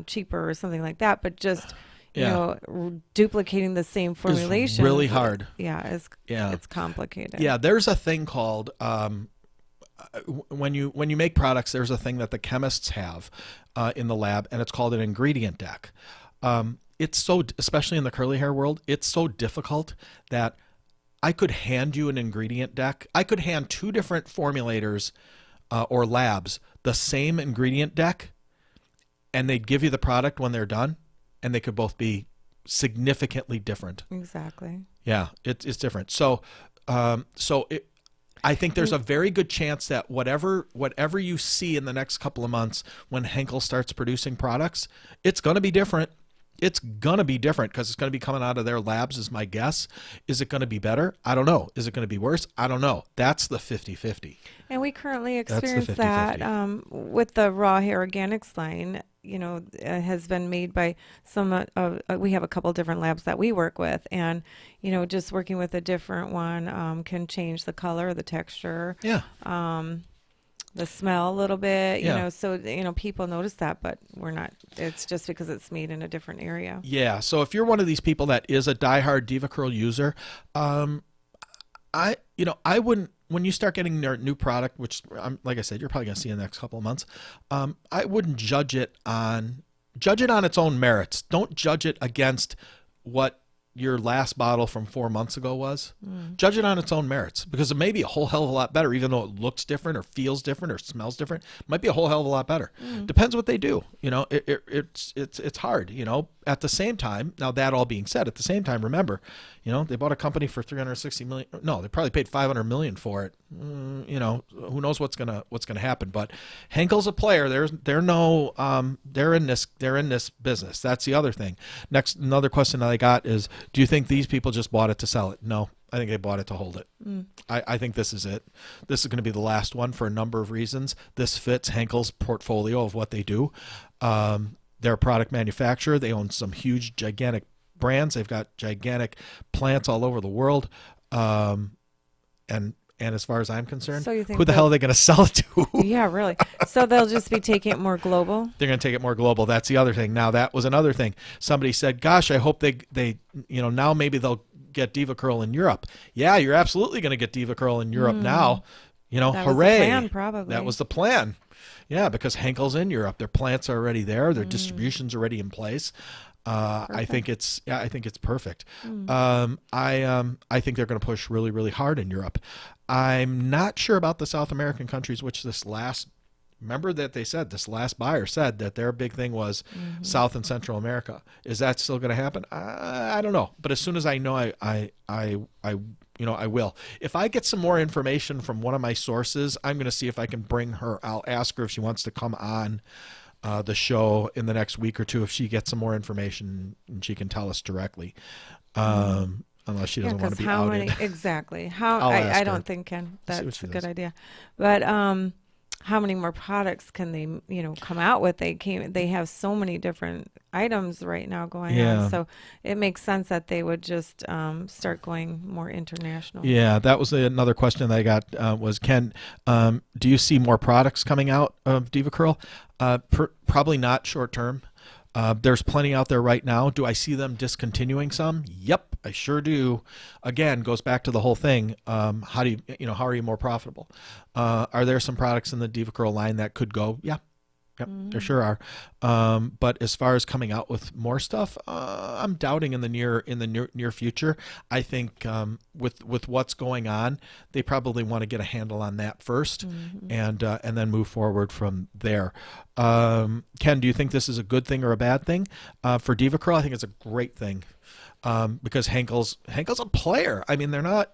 cheaper or something like that, but just, duplicating the same formulation. It's really hard. Yeah, it's complicated. Yeah, there's a thing called, when you make products, there's a thing that the chemists have in the lab, and it's called an ingredient deck. It's so, especially in the curly hair world, it's so difficult that I could hand you an ingredient deck. I could hand two different formulators or labs the same ingredient deck, and they'd give you the product when they're done, and they could both be significantly different. Exactly. Yeah, it's different. So, I think there's a very good chance that whatever you see in the next couple of months when Henkel starts producing products, it's going to be different. It's going to be different because it's going to be coming out of their labs is my guess. Is it going to be better? I don't know. Is it going to be worse? I don't know. That's the 50-50. And we currently experience that with the Raw Hair Organics line. Has been made by some we have a couple different labs that we work with, and just working with a different one can change the color, the texture, the smell a little bit. So people notice that, but we're not. It's just because it's made in a different area. Yeah. So if you're one of these people that is a diehard Devacurl user, I wouldn't. When you start getting their new product, which, like I said, you're probably going to see in the next couple of months, I wouldn't judge it on its own merits. Don't judge it against what your last bottle from 4 months ago was. Judge it on its own merits, because it may be a whole hell of a lot better, even though it looks different or feels different or smells different. It might be a whole hell of a lot better. Depends what they do. It's hard. At the same time, now that all being said, at the same time, remember, they bought a company for $360 million. No, they probably paid $500 million for it. Who knows what's gonna happen? But Henkel's a player. They're in this business. That's the other thing. Another question that I got is, do you think these people just bought it to sell it? No, I think they bought it to hold it. I think this is it. This is going to be the last one for a number of reasons. This fits Henkel's portfolio of what they do. They're a product manufacturer. They own some huge, gigantic brands. They've got gigantic plants all over the world. And as far as I'm concerned, who the hell are they going to sell it to? Yeah, really. So they'll just be taking it more global? They're going to take it more global. That's the other thing. Now, that was another thing. Somebody said, gosh, I hope they now maybe they'll get Devacurl in Europe. Yeah, you're absolutely going to get Devacurl in Europe now. That hooray. Was the plan, probably. That was the plan. Yeah, because Henkel's in Europ. Their plants are already there. Their distribution's already in place. I think it's perfect. I think they're going to push really, really hard in Europe. I'm not sure about the South American countries, which this last remember that they said, this last buyer said that their big thing was South and Central America. Is that still going to happen? I don't know. But as soon as I know, I will. If I get some more information from one of my sources, I'm going to see if I can bring her. I'll ask her if she wants to come on the show in the next week or two, if she gets some more information and she can tell us directly. Unless she doesn't want to be outed. Exactly. I don't think that's a good idea. But how many more products can they, come out with? They have so many different items right now going on. So it makes sense that they would just start going more international. Yeah, that was another question that I got was, Ken, do you see more products coming out of Devacurl? Probably not short term. There's plenty out there right now. Do I see them discontinuing some? Yep, I sure do. Again, goes back to the whole thing. How are you more profitable? Are there some products in the Devacurl line that could go? Yeah. Yep, there sure are. But as far as coming out with more stuff, I'm doubting in the near future. I think with what's going on, they probably want to get a handle on that first, and then move forward from there. Ken, do you think this is a good thing or a bad thing for Devacurl? I think it's a great thing. Because Henkel's a player. I mean, they're not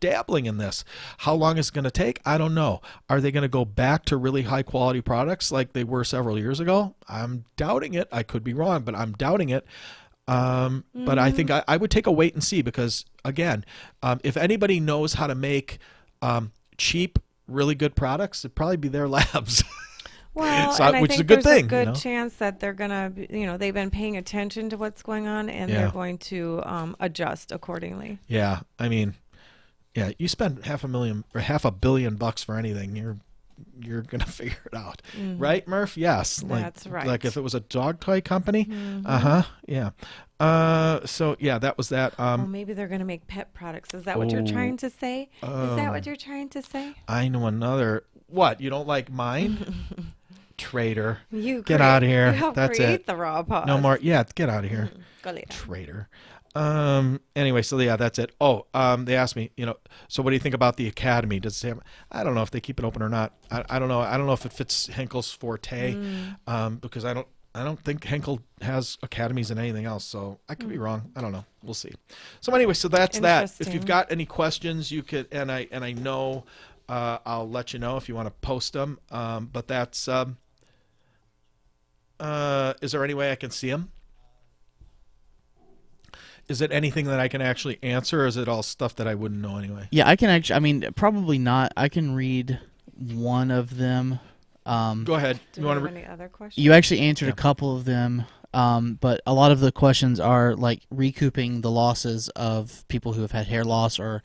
dabbling in this. How long is it going to take? I don't know. Are they going to go back to really high quality products like they were several years ago? I'm doubting it. I could be wrong, but I'm doubting it. But I think I would take a wait and see, because again, if anybody knows how to make cheap, really good products, it'd probably be their labs. Well, so, and I which think is a good there's thing. A good chance that they're gonna, they've been paying attention to what's going on, and they're going to adjust accordingly. Yeah, I mean, you spend $500,000 or $500 million for anything, you're gonna figure it out, right, Murph? Yes, that's right. Like if it was a dog toy company, yeah. So yeah, that was that. Well, maybe they're gonna make pet products. Is that what you're trying to say? Is that what you're trying to say? I know another. What, you don't like mine? Traitor. Get out of here. That's it. The raw paws. No more. Yeah, get out of here. Go later. Traitor. Anyway, so yeah, that's it. Oh, they asked me, so what do you think about the academy? Does it say, I don't know if they keep it open or not. I don't know. I don't know if it fits Henkel's forte, because I don't think Henkel has academies in anything else. So I could be wrong. I don't know. We'll see. So anyway, so that's that. If you've got any questions, you could, and I know, I'll let you know if you want to post them. But that's, is there any way I can see them? Is it anything that I can actually answer, or is it all stuff that I wouldn't know anyway? Yeah, I can actually, probably not. I can read one of them. Go ahead. Do you have any other questions? You actually answered a couple of them, but a lot of the questions are like recouping the losses of people who have had hair loss or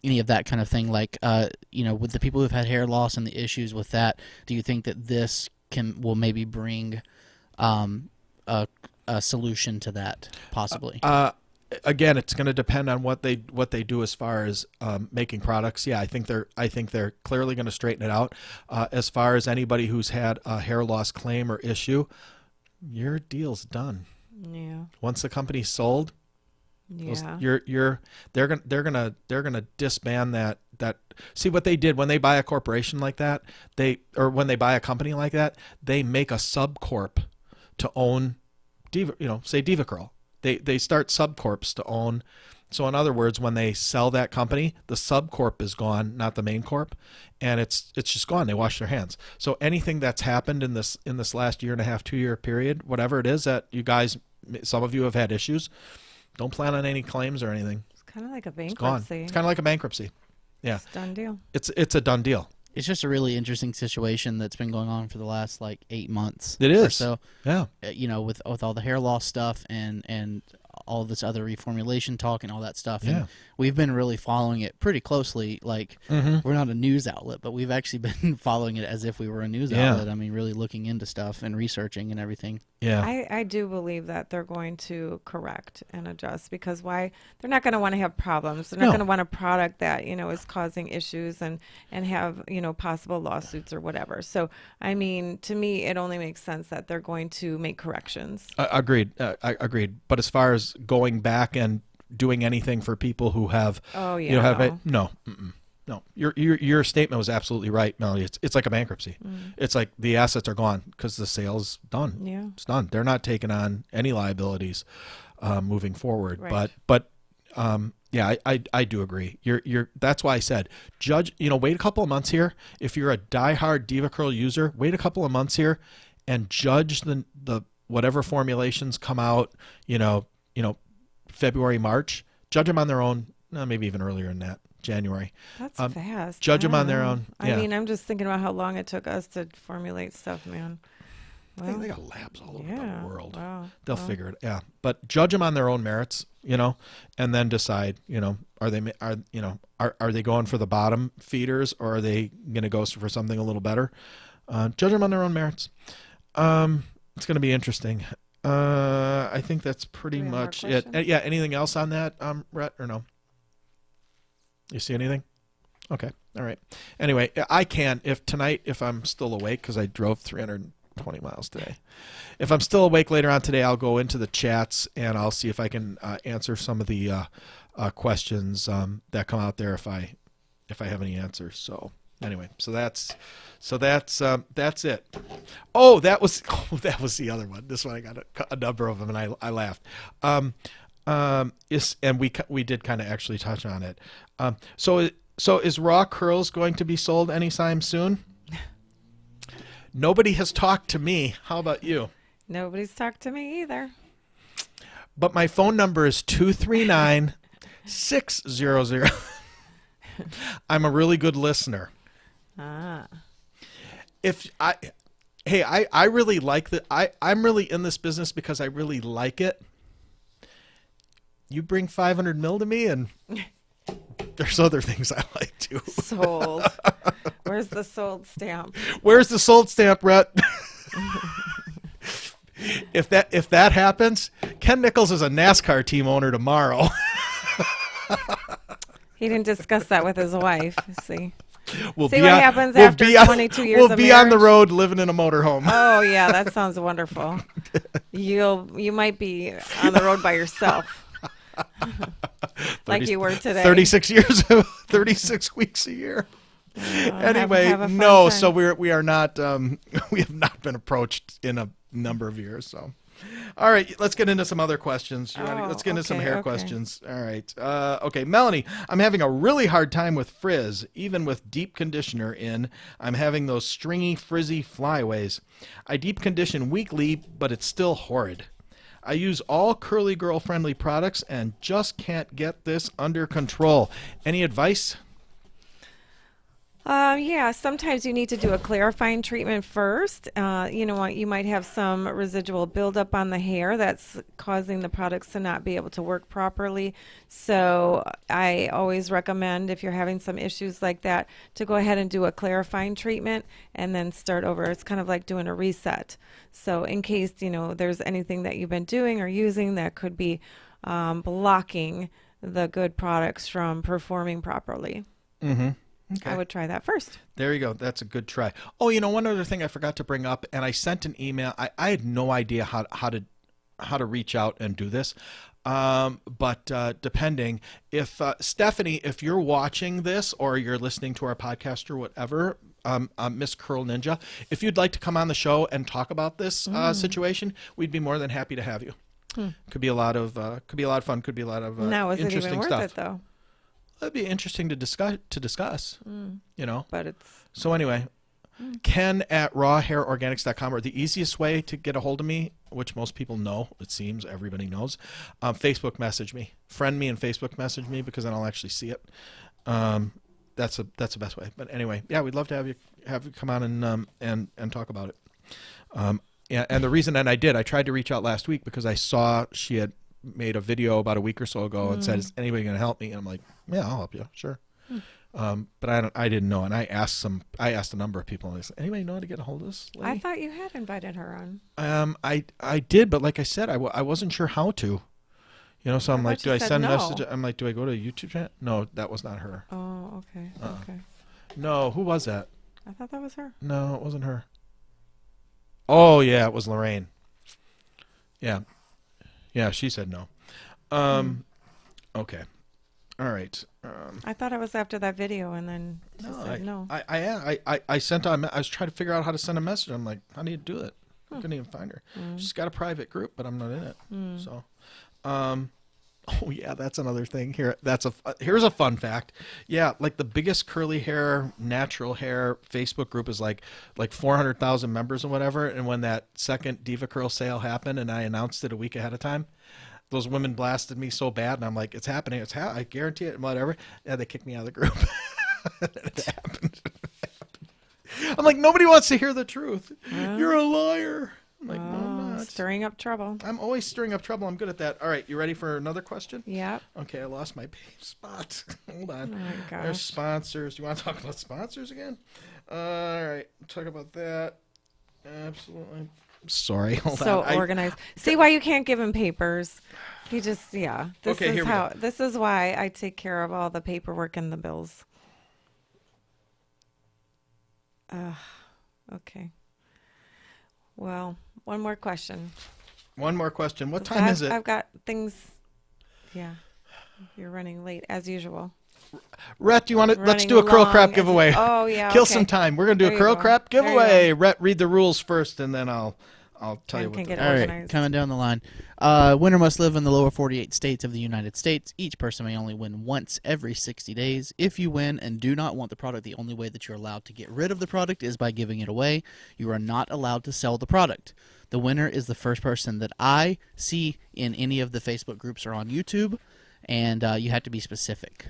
any of that kind of thing. Like, with the people who've had hair loss and the issues with that, do you think that this will maybe bring a solution to that, possibly? Again, it's going to depend on what they do as far as making products. Yeah, I think they're clearly going to straighten it out. As far as anybody who's had a hair loss claim or issue, your deal's done. Yeah. Once the company's sold, yeah, they're gonna disband that. See what they did when they buy a corporation like that, when they buy a company like that, they make a subcorp to own Diva, say Devacurl. They start subcorps to own. So in other words, when they sell that company, the subcorp is gone, not the main corp, and it's just gone. They wash their hands. So anything that's happened in this last year and a half, 2 year period, whatever it is that you guys, some of you have had issues, don't plan on any claims or anything. It's kind of like a bankruptcy. It's gone. It's kind of like a bankruptcy. Yeah. It's a done deal. It's a done deal. It's just a really interesting situation that's been going on for the last 8 months. It is. So, yeah. With all the hair loss stuff and all this other reformulation talk and all that stuff. And we've been really following it pretty closely. We're not a news outlet, but we've actually been following it as if we were a news outlet. I mean, really looking into stuff and researching and everything. Yeah. I do believe that they're going to correct and adjust, because they're not going to want to have problems. They're not going to want a product that, is causing issues and have, possible lawsuits or whatever. So, I mean, to me, it only makes sense that they're going to make corrections. Agreed. Agreed. But as far as going back and doing anything for people who have, no. No. No, your statement was absolutely right, Melanie. It's like a bankruptcy. It's like the assets are gone because the sale's done. Yeah. It's done. They're not taking on any liabilities moving forward. Right. But yeah, I do agree. That's why I said judge. Wait a couple of months here. If you're a diehard Devacurl user, wait a couple of months here and judge the whatever formulations come out. February, March. Judge them on their own. Maybe even earlier than that. January. That's fast. Judge them I on don't their know. own. I Yeah. mean, I'm just thinking about how long it took us to formulate stuff, man. They got labs all over Yeah. the world. Wow. They'll figure it. Yeah, but judge them on their own merits, and then decide. Are they going for the bottom feeders, or are they going to go for something a little better? Judge them on their own merits. It's going to be interesting. I think that's pretty Do we have more much it. questions? Yeah. Anything else on that, Rhett, or no? You see anything? Okay. All right. Anyway, if I'm still awake, because I drove 320 miles today. If I'm still awake later on today, I'll go into the chats and I'll see if I can answer some of the questions that come out there if I have any answers. So anyway, so that's it. Oh, that was the other one. This one I got a number of them and I laughed. And we did kind of actually touch on it. So is Raw Curls going to be sold anytime soon? Nobody has talked to me. How about you? Nobody's talked to me either. But my phone number is 239-600. I'm a really good listener. Ah. I really like I'm really in this business because I really like it. You bring 500 mil to me and there's other things I like too. Sold. Where's the sold stamp? Where's the sold stamp, Rhett? If that happens, Ken Nickels is a NASCAR team owner tomorrow. He didn't discuss that with his wife. See We'll what be on- happens we'll after be on- 22 years We'll of be on the marriage. road living in a motorhome. Oh yeah, that sounds wonderful. You might be on the road by yourself. Like you were today. 36 years, 36 weeks a year. Anyway, have a fun no, time. so we are not, we have not been approached in a number of years. So, all right, let's get into some other questions. Let's get into some hair questions. All right. Okay, Melanie, I'm having a really hard time with frizz, even with deep conditioner in. I'm having those stringy, frizzy flyaways. I deep condition weekly, but it's still horrid. I use all curly girl friendly products and just can't get this under control. Any advice? Yeah, sometimes you need to do a clarifying treatment first. You know what? You might have some residual buildup on the hair that's causing the products to not be able to work properly. So I always recommend, if you're having some issues like that, to go ahead and do a clarifying treatment and then start over. It's kind of like doing a reset. So in case, there's anything that you've been doing or using that could be blocking the good products from performing properly. Mm-hmm. Okay. I would try that first. There you go. That's a good try. Oh, one other thing I forgot to bring up, and I sent an email. I had no idea how to reach out and do this. But depending, if Stephanie, if you're watching this or you're listening to our podcast or whatever, Miss Curl Ninja, if you'd like to come on the show and talk about this situation, we'd be more than happy to have you. Could be a lot of fun. Could be a lot of Now, is it interesting even worth stuff. it though? That'd be interesting to discuss. But it's So anyway, Ken at rawhairorganics.com, or the easiest way to get a hold of me, which most people know, it seems everybody knows, Facebook message me. Friend me and Facebook message me, because then I'll actually see it. That's the best way. But anyway, yeah, we'd love to have you come on and talk about it. Yeah, and the reason, and I tried to reach out last week because I saw she had made a video about a week or so ago and said, "Is anybody going to help me?" And I'm like, "Yeah, I'll help you, sure." But I didn't know, and I asked a number of people, and I said, "Anybody know how to get a hold of this lady?" I thought you had invited her on. I did, but like I said, I wasn't sure how to. So I'm like, thought do you I said send no. message? I'm like, do I go to a YouTube channel? No, that was not her. Oh, okay. Okay. No, who was that? I thought that was her. No, it wasn't her. Oh yeah, it was Lorraine. Yeah, she said no. Okay. All right. I thought it was after that video, and then she said no. I sent her. I was trying to figure out how to send a message. I'm like, how do you do it? I couldn't even find her. She's got a private group, but I'm not in it. So, oh yeah, that's another thing here. Here's a fun fact. Yeah, like the biggest curly hair, natural hair Facebook group is like 400,000 members or whatever. And when that second Devacurl sale happened, and I announced it a week ahead of time, those women blasted me so bad, and I'm like, it's happening. I guarantee it, and whatever. Yeah, they kicked me out of the group. It happened. I'm like, nobody wants to hear the truth. You're a liar. I'm like, no, I'm not. Stirring up trouble. I'm always stirring up trouble. I'm good at that. All right, you ready for another question? Yep. Okay, I lost my spot. Hold on. Oh my gosh. There's sponsors. Do you want to talk about sponsors again? All right, talk about that. Absolutely. Sorry. Hold so on. organized. See why you can't give him papers. He just, yeah. This is why I take care of all the paperwork and the bills. Okay. Well, one more question. One more question. What time is it? I've got things. Yeah. You're running late as usual. Rhett, do you want to? Let's do a curl crap giveaway. Oh yeah. Kill some time. We're gonna do a curl crap giveaway. Rhett, read the rules first, and then I'll tell you what. All right, coming down the line. Winner must live in the lower 48 states of the United States. Each person may only win once every 60 days. If you win and do not want the product, the only way that you're allowed to get rid of the product is by giving it away. You are not allowed to sell the product. The winner is the first person that I see in any of the Facebook groups or on YouTube, and you have to be specific.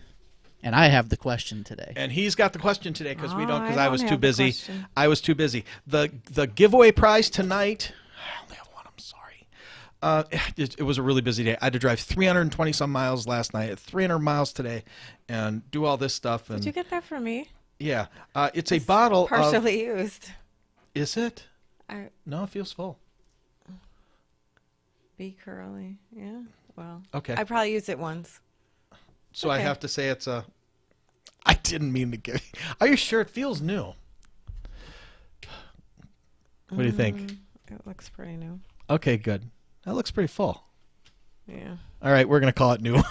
And I have the question today. And he's got the question today because I was too busy. I was too busy. The giveaway prize tonight. I only have one. I'm sorry. It was a really busy day. I had to drive 320 some miles last night, 300 miles today, and do all this stuff. And did you get that for me? Yeah. It's a bottle partially used. Is it? No, it feels full. Be curly. Yeah. Well. Okay. I probably used it once. So I have to say it's a. I didn't mean to get. Are you sure it feels new? What do you think? It looks pretty new. Okay, good. That looks pretty full. Yeah. All right, we're gonna call it new.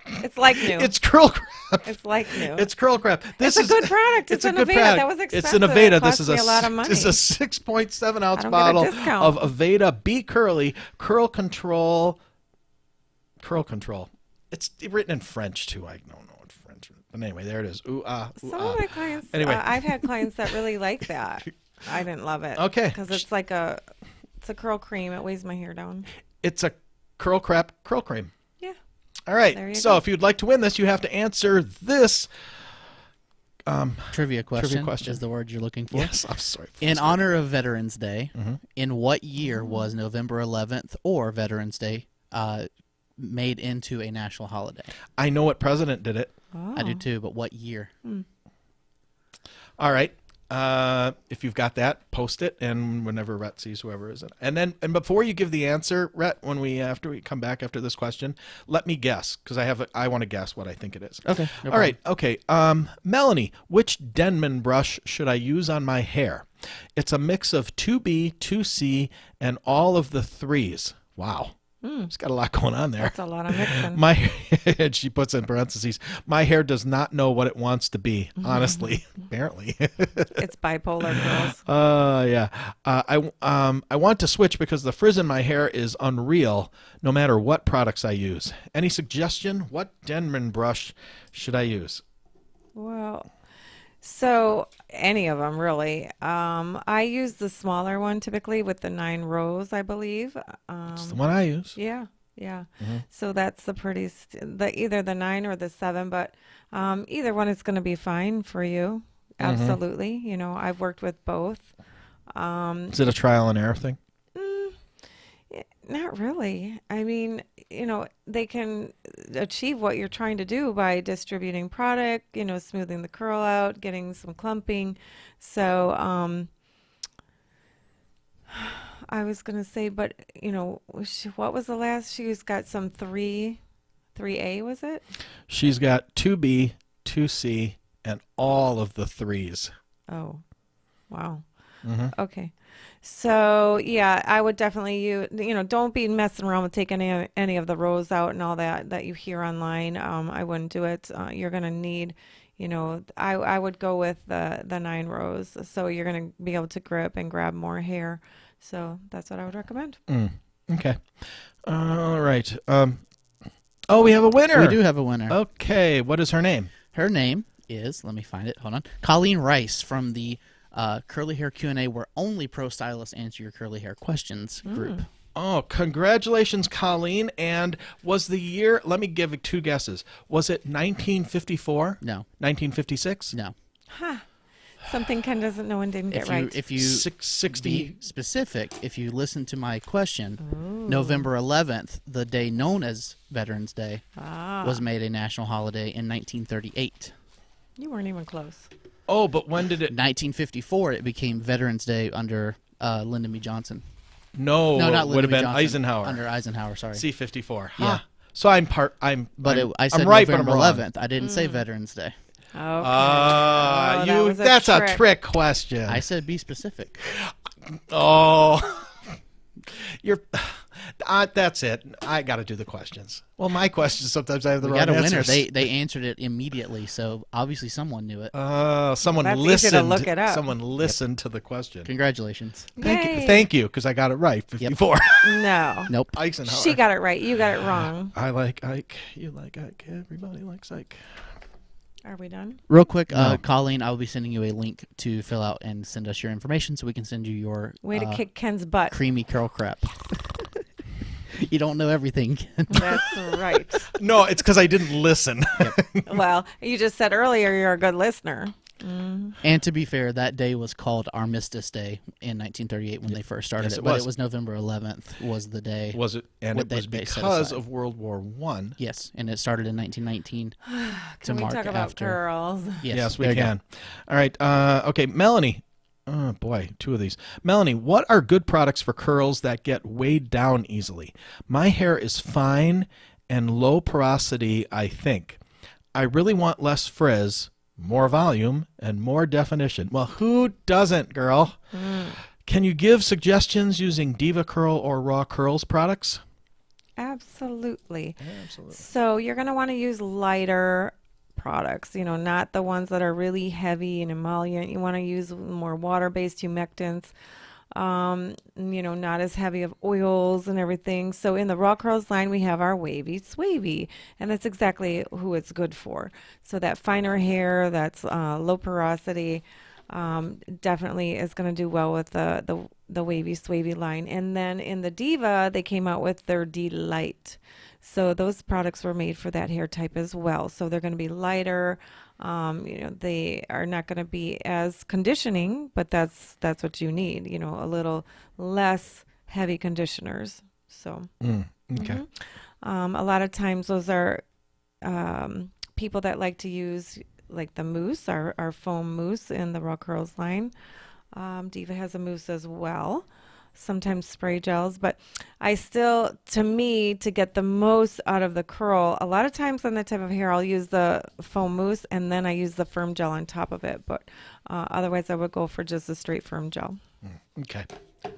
It's like new. It's curl crap. It's like new. It's curl crap. It's a good product. It's an Aveda. That was expensive. It's an Aveda. This is a lot of money. This is a 6.7 ounce bottle of Aveda Be Curly Curl Control. Curl Control. It's written in French too. I don't know what French is. But anyway, there it is. Ooh, Some of my clients, anyway. I've had clients that really like that. I didn't love it. Okay. Because it's like it's a curl cream. It weighs my hair down. It's a curl crap curl cream. Yeah. All right. So if you'd like to win this, you have to answer this trivia question is the word you're looking for. Yes, I'm sorry. In honor of Veterans Day, in what year was November 11th or Veterans Day made into a national holiday? I know what president did it. Oh. I do too, but what year? All right. If you've got that, post it, and whenever Rhett sees whoever is it. And before you give the answer, Rhett, after we come back after this question, let me guess, because I want to guess what I think it is. Okay. All right. Okay. Melanie, which Denman brush should I use on my hair? It's a mix of 2B, 2C, and all of the threes. Wow. It's got a lot going on there. That's a lot of mixing. And she puts in parentheses, my hair does not know what it wants to be, honestly. Apparently. It's bipolar, girls. Yeah. I want to switch because the frizz in my hair is unreal no matter what products I use. Any suggestion? What Denman brush should I use? Well, so any of them really. I use the smaller one typically with the 9 rows, I believe. It's the one I use. Yeah. So that's the prettiest, either the 9 or the 7, but either one is going to be fine for you. Absolutely. You know, I've worked with both. Is it a trial and error thing? Not really. I mean, you know, they can achieve what you're trying to do by distributing product, you know, smoothing the curl out, getting some clumping. So I was going to say, but, you know, what was the last? She's got some 3A, was it? She's got 2B, 2C, and all of the threes. Oh, wow. Okay. So yeah, I would definitely don't be messing around with taking any of the rows out and all that you hear online. I wouldn't do it. You're gonna need, I would go with the 9 rows. So you're gonna be able to grip and grab more hair. So that's what I would recommend. Okay. All right. Oh, we have a winner. We do have a winner. Okay. What is her name? Her name is, let me find it. Hold on. Colleen Rice from the Curly Hair Q&A, where only pro stylists answer your curly hair questions group. Oh, congratulations, Colleen. And was the year, let me give 2 guesses. Was it 1954? No. 1956? No. Huh. Something Ken doesn't know and didn't get right. If you 660. be specific, if you listen to my question, November 11th, the day known as Veterans Day, was made a national holiday in 1938. You weren't even close. Oh, but when did it? 1954, it became Veterans Day under Lyndon B. Johnson. No, No, not it Lyndon would have B. been Johnson. Eisenhower. Under Eisenhower, sorry. C-54. Huh. Yeah. So I said said right, November but I'm wrong. 11th. I didn't say Veterans Day. Okay. That was that's a trick. trick question. I said be specific. Oh, you're. That's it. I got to do the questions. Well, my questions sometimes I have the We wrong got a answers. winner. They answered it immediately, so obviously someone knew it. Someone That's easy listened. to look it up. Someone listened to the question. Congratulations. Thank you, because I got it right. 54. No. Nope. Eisenhower. She got it right. You got it wrong. I like Ike. You like Ike. Everybody likes Ike. Are we done? Real quick, No. Colleen, I will be sending you a link to fill out and send us your information so we can send you your Way to kick Ken's butt. creamy curl crap. You don't know everything. That's right. No, it's because I didn't listen. Well, you just said earlier you're a good listener. And to be fair, that day was called Armistice Day in 1938 when they first started Yes, it. it But was. it was November 11th was the day. Was it? And What it was they set because aside. of World War One. Yes, and it started in 1919 to Can we mark talk about after. girls? Yes, we there you go. can. All right. Okay, Melanie. Oh boy, 2 of these. Melanie, what are good products for curls that get weighed down easily? My hair is fine and low porosity, I think. I really want less frizz, more volume, and more definition. Well, who doesn't, girl? Can you give suggestions using Devacurl or Raw Curls products? Absolutely. Absolutely. So you're going to want to use lighter products, not the ones that are really heavy and emollient. You want to use more water-based humectants, not as heavy of oils and everything. So in the Raw Curls line, we have our Wavy Swavy, and that's exactly who it's good for. So that finer hair, that's low porosity, definitely is going to do well with the Wavy Swavy line. And then in the Diva, they came out with their Delight. So those products were made for that hair type as well. So they're going to be lighter. They are not going to be as conditioning, but that's what you need. A little less heavy conditioners. So Okay. a lot of times those are people that like to use like the mousse, our foam mousse in the Raw Curls line. Diva has a mousse as well. Sometimes spray gels, but to get the most out of the curl, a lot of times on that type of hair, I'll use the foam mousse and then I use the firm gel on top of it. But otherwise, I would go for just a straight firm gel. Okay.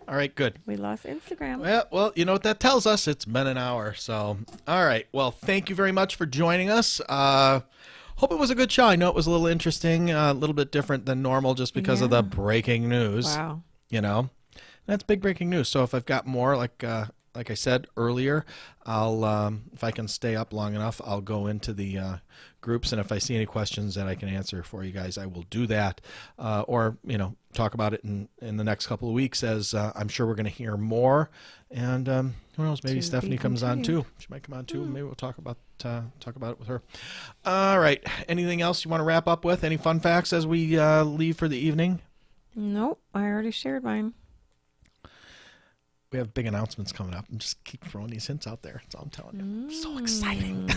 All right, good. We lost Instagram. Well, you know what that tells us? It's been an hour. So, all right. Well, thank you very much for joining us. Hope it was a good show. I know it was a little interesting, a little bit different than normal just because of the breaking news. Wow. That's big breaking news. So if I've got more, like I said earlier, I'll if I can stay up long enough, I'll go into the groups, and if I see any questions that I can answer for you guys, I will do that, or talk about it in the next couple of weeks, as I'm sure we're going to hear more. And who knows? Maybe Stephanie comes on too. She might come on too. Maybe we'll talk about it with her. All right. Anything else you want to wrap up with? Any fun facts as we leave for the evening? Nope, I already shared mine. We have big announcements coming up, and just keep throwing these hints out there. That's all I'm telling you. So exciting.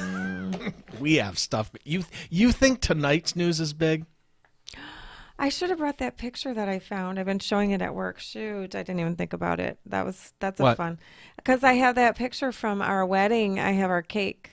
We have stuff. You think tonight's news is big? I should have brought that picture that I found. I've been showing it at work. Shoot, I didn't even think about it. That's What? fun. Because I have that picture from our wedding. I have our cake.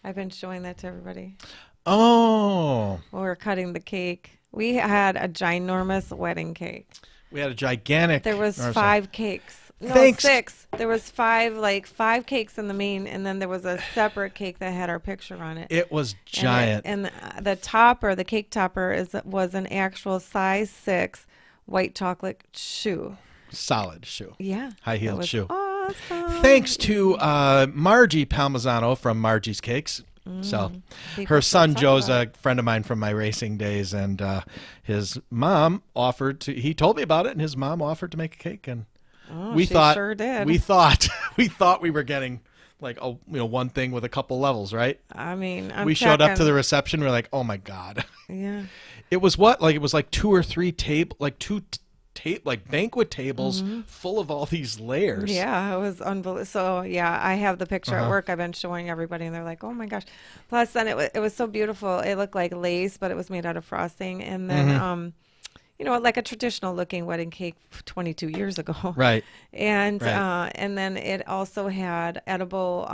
I've been showing that to everybody. Oh. When we were cutting the cake. We had a ginormous wedding cake. We had a gigantic. There was or, sorry. 5 cakes. No, Thanks. 6. There was 5 cakes in the main, and then there was a separate cake that had our picture on it. It was giant. And the topper, the cake topper, was an actual size 6 white chocolate shoe. Solid shoe. Yeah. High-heeled shoe. Awesome. Thanks to Margie Palmisano from Margie's Cakes. So her son Joe's a friend of mine from my racing days, and his mom offered to. He told me about it, and his mom offered to make a cake, and we thought sure did. we thought we were getting like one thing with a couple levels, right? I mean, we showed up to the reception. We're like, oh my god. Yeah. It was what? Like it was like 2 or 3 like banquet tables full of all these layers. Yeah, it was unbelievable. So yeah, I have the picture at work. I've been showing everybody, and they're like, "Oh my gosh!" Plus, then it was so beautiful. It looked like lace, but it was made out of frosting, and then like a traditional looking wedding cake 22 years ago. Right. And then it also had edible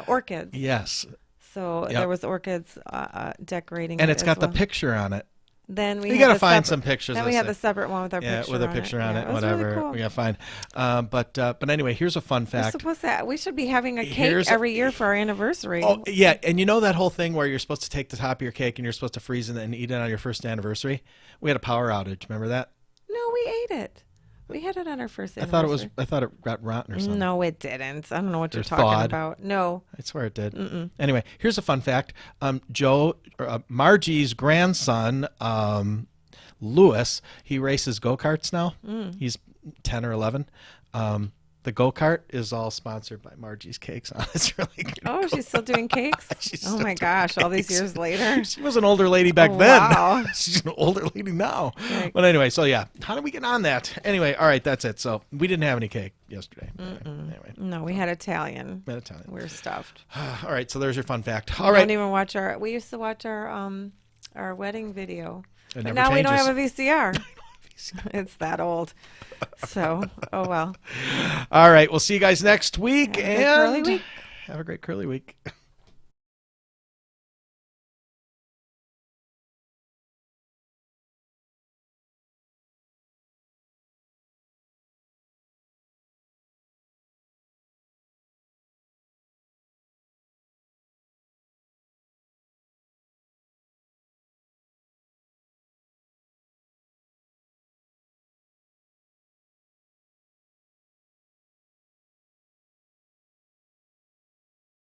orchids. Yes. So there was orchids decorating, and it it's got well. the picture on it. Then we got to find some pictures. Then we have the separate one with our picture with a picture on it, whatever. Really cool. We got to find. But anyway, here's a fun fact. We should be having a cake every year for our anniversary. Oh yeah, and you know that whole thing where you're supposed to take the top of your cake and you're supposed to freeze it and eat it on your first anniversary. We had a power outage. Remember that? No, we ate it. We had it on our first anniversary. I thought it got rotten or something. No, it didn't. I don't know what you're talking about. No. I swear it did. Anyway, here's a fun fact. Margie's grandson, Lewis, he races go-karts now. He's 10 or 11. The go-kart is all sponsored by Margie's Cakes. It's really good. Oh, she's still doing cakes? Oh my gosh, all these years later. She was an older lady back then. Wow. She's an older lady now. Right. But anyway, so yeah, how did we get on that? Anyway, all right, that's it. So we didn't have any cake yesterday. Anyway. No, we had Italian. We had Italian. We were stuffed. All right, so there's your fun fact. We don't even watch we used to watch our wedding video. But now we don't have a VCR. It's that old. So, oh well. All right, we'll see you guys next week. Have a great curly week. Have a great curly week.